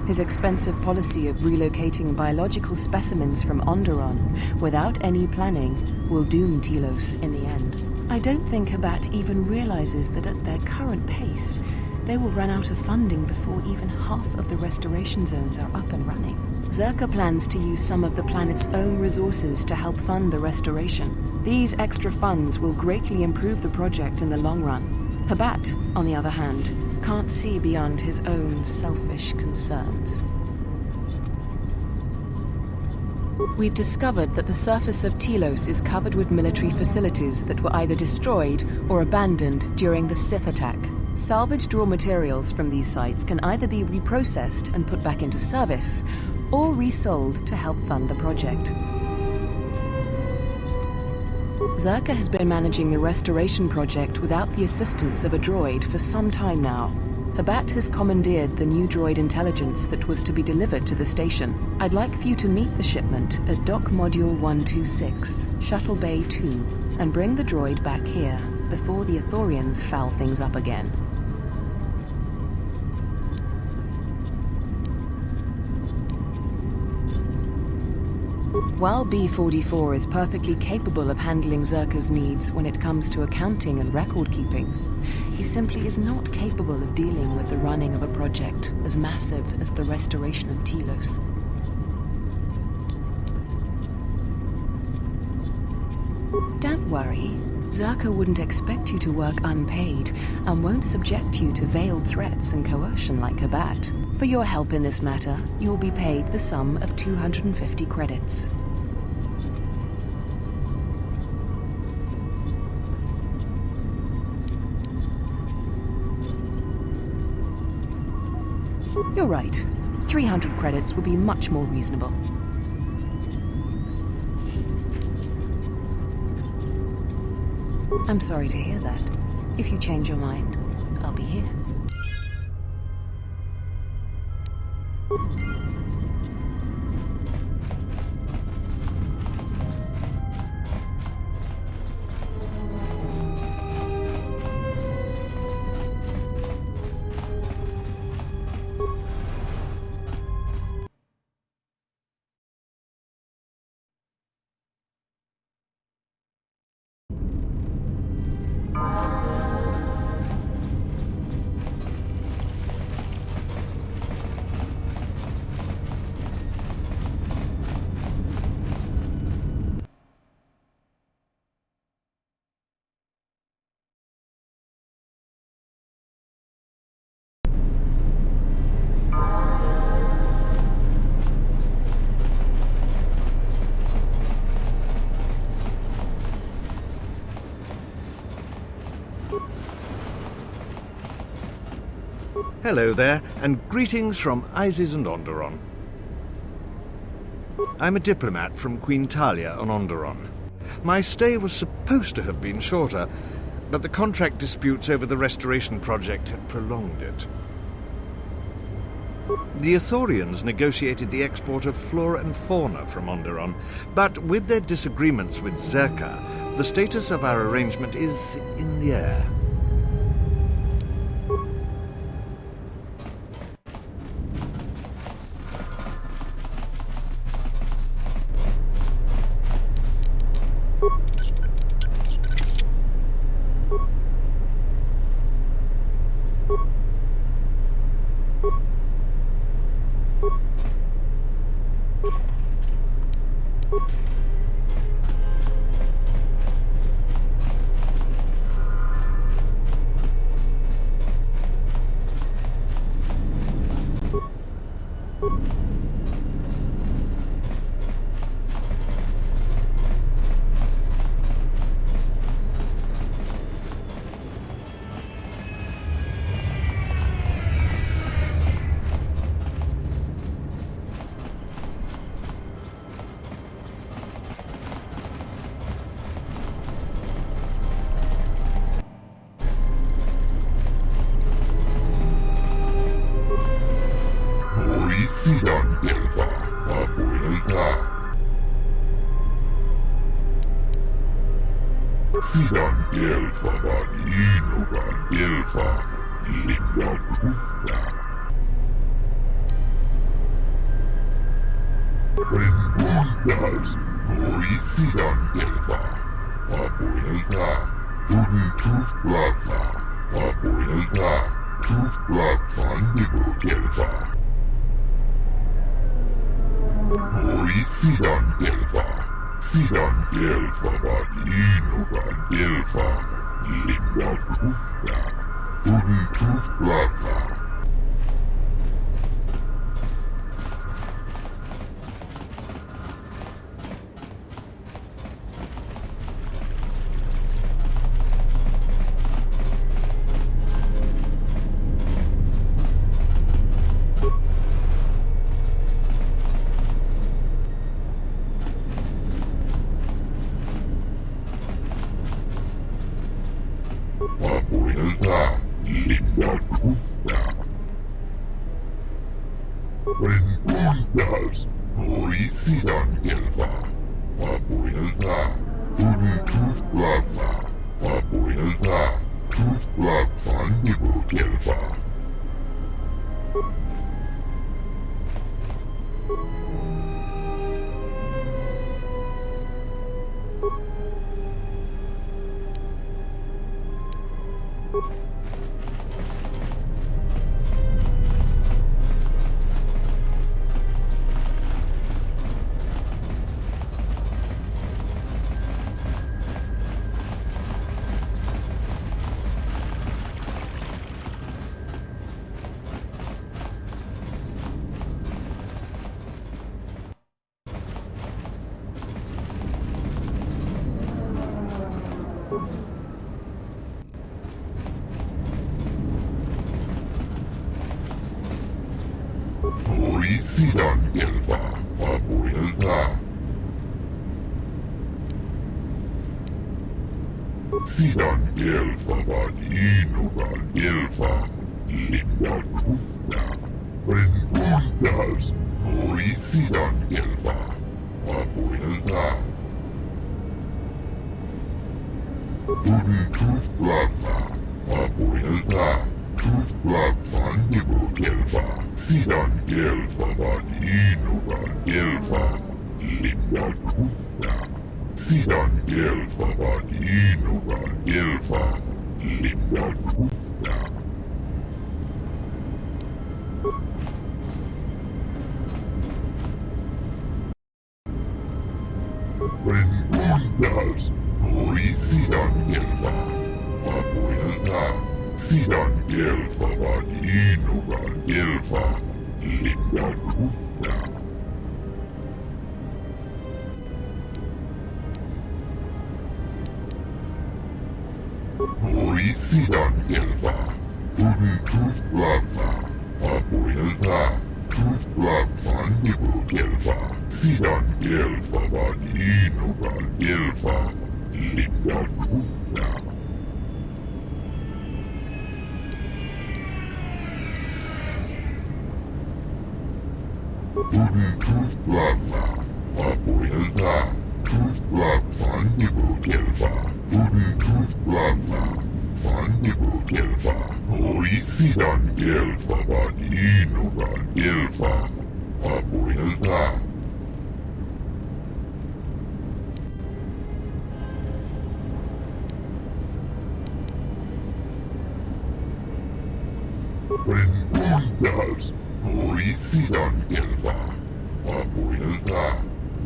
His expensive policy of relocating biological specimens from Onderon without any planning will doom Telos in the end. I don't think Habat even realizes that at their current pace, they will run out of funding before even half of the restoration zones are up and running. Zerka plans to use some of the planet's own resources to help fund the restoration. These extra funds will greatly improve the project in the long run. Habat, on the other hand, can't see beyond his own selfish concerns. We've discovered that the surface of Telos is covered with military facilities that were either destroyed or abandoned during the Sith attack. Salvaged raw materials from these sites can either be reprocessed and put back into service, or resold to help fund the project. Zerka has been managing the restoration project without the assistance of a droid for some time now. Habat has commandeered the new droid intelligence that was to be delivered to the station. I'd like for you to meet the shipment at Dock Module 126, Shuttle Bay 2, and bring the droid back here before the Ithorians foul things up again. While B-44 is perfectly capable of handling Zerka's needs when it comes to accounting and record-keeping, he simply is not capable of dealing with the running of a project as massive as the restoration of Telos. Don't worry, Zerka wouldn't expect you to work unpaid and won't subject you to veiled threats and coercion like Habat. For your help in this matter, you will be paid the sum of 250 credits. You're right. 300 credits will be much more reasonable. I'm sorry to hear that. If you change your mind, I'll be here. Hello there, and greetings from Isis and Onderon. I'm a diplomat from Queen Talia on Onderon. My stay was supposed to have been shorter, but the contract disputes over the restoration project had prolonged it. The Ithorians negotiated the export of flora and fauna from Onderon, but with their disagreements with Zerka, the status of our arrangement is in the air.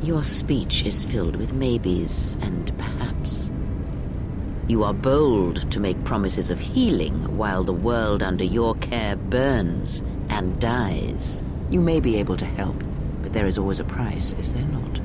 Your speech is filled with maybes and perhaps. You are bold to make promises of healing while the world under your care burns and dies. You may be able to help, but there is always a price, is there not?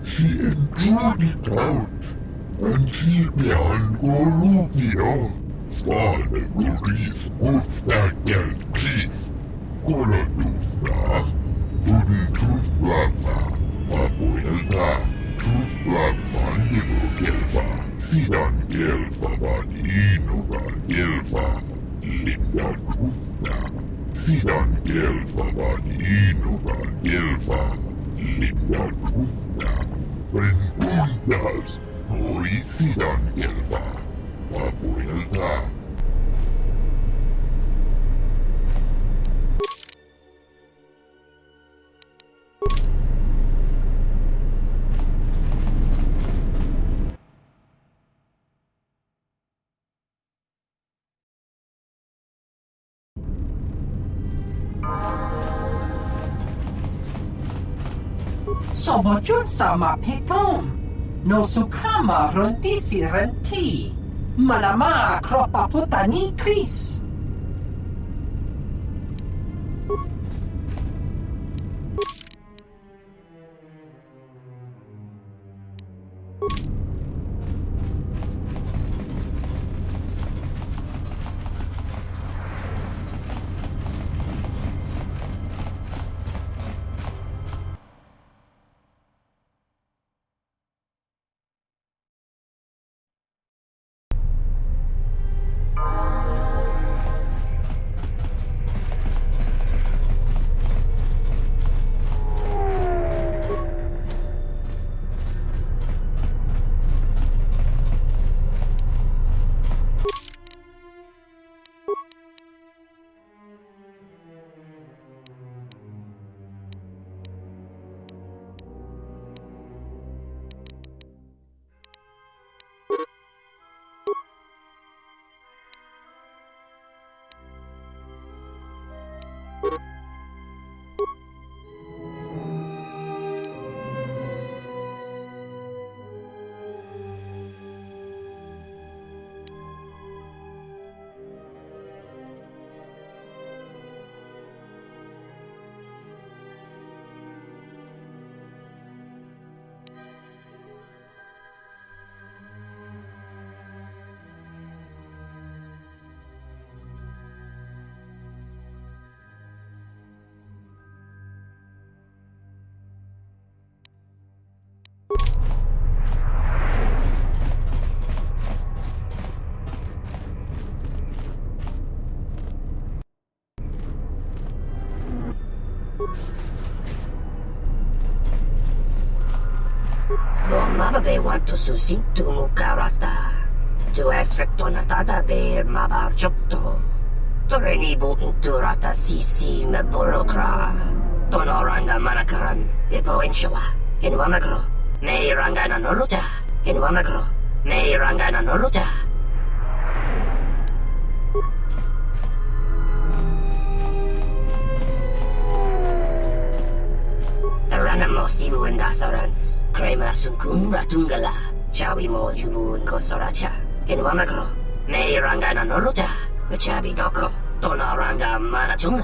She endured it out, and she began Goruvia, Svane Goris, Uftakel Chief, Goladufna, Udentuf Lava, Mabuelda, Tuf Lava Nibugelva, Sidan Gelva Vadinuga Gelva, Linda Tufna, Sidan Gelva Vadinuga Gelva, Linda Tufna, Rengundas, Horisidan Gelva, Mabuelda. Sobojun sama petom. No sukama rondisi renti. Manama kropa putani tris. Mababe want to susintu mukarata. Tu es rectonatada be mabar chokto. Torenibu inturata sisi me borokra. Tonoranga manakan. Ipo inshawa. Inwamagro. Me rangana noruta. Inwamagro. Me rangana noruta. Taranamo sibu indasarans. Krema sunkun ratungala. Chawi mo jubu inkosoracha. Inwamagro. Me rangana noruta. Chabi doko. Tonoranga manachunga.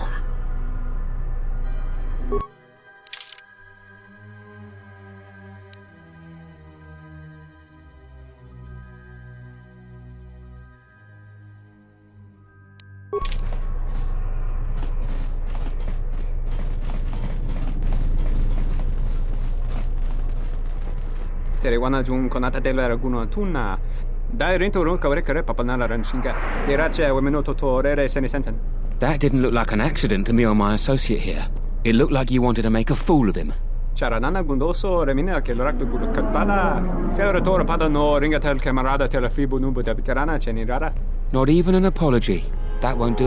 Terewana jung konata dela raguna tuna. Dai rinto run kawrekare papanala ranshinga. Derache wemenoto torere senesenten. That didn't look like an accident to me or my associate here. It looked like you wanted to make a fool of him. Charanana gundoso remina che l'orakto guru katpada. Feratore padano ringatel camarada telefibu nubu de veterana cenirara. Not even an apology. That won't do.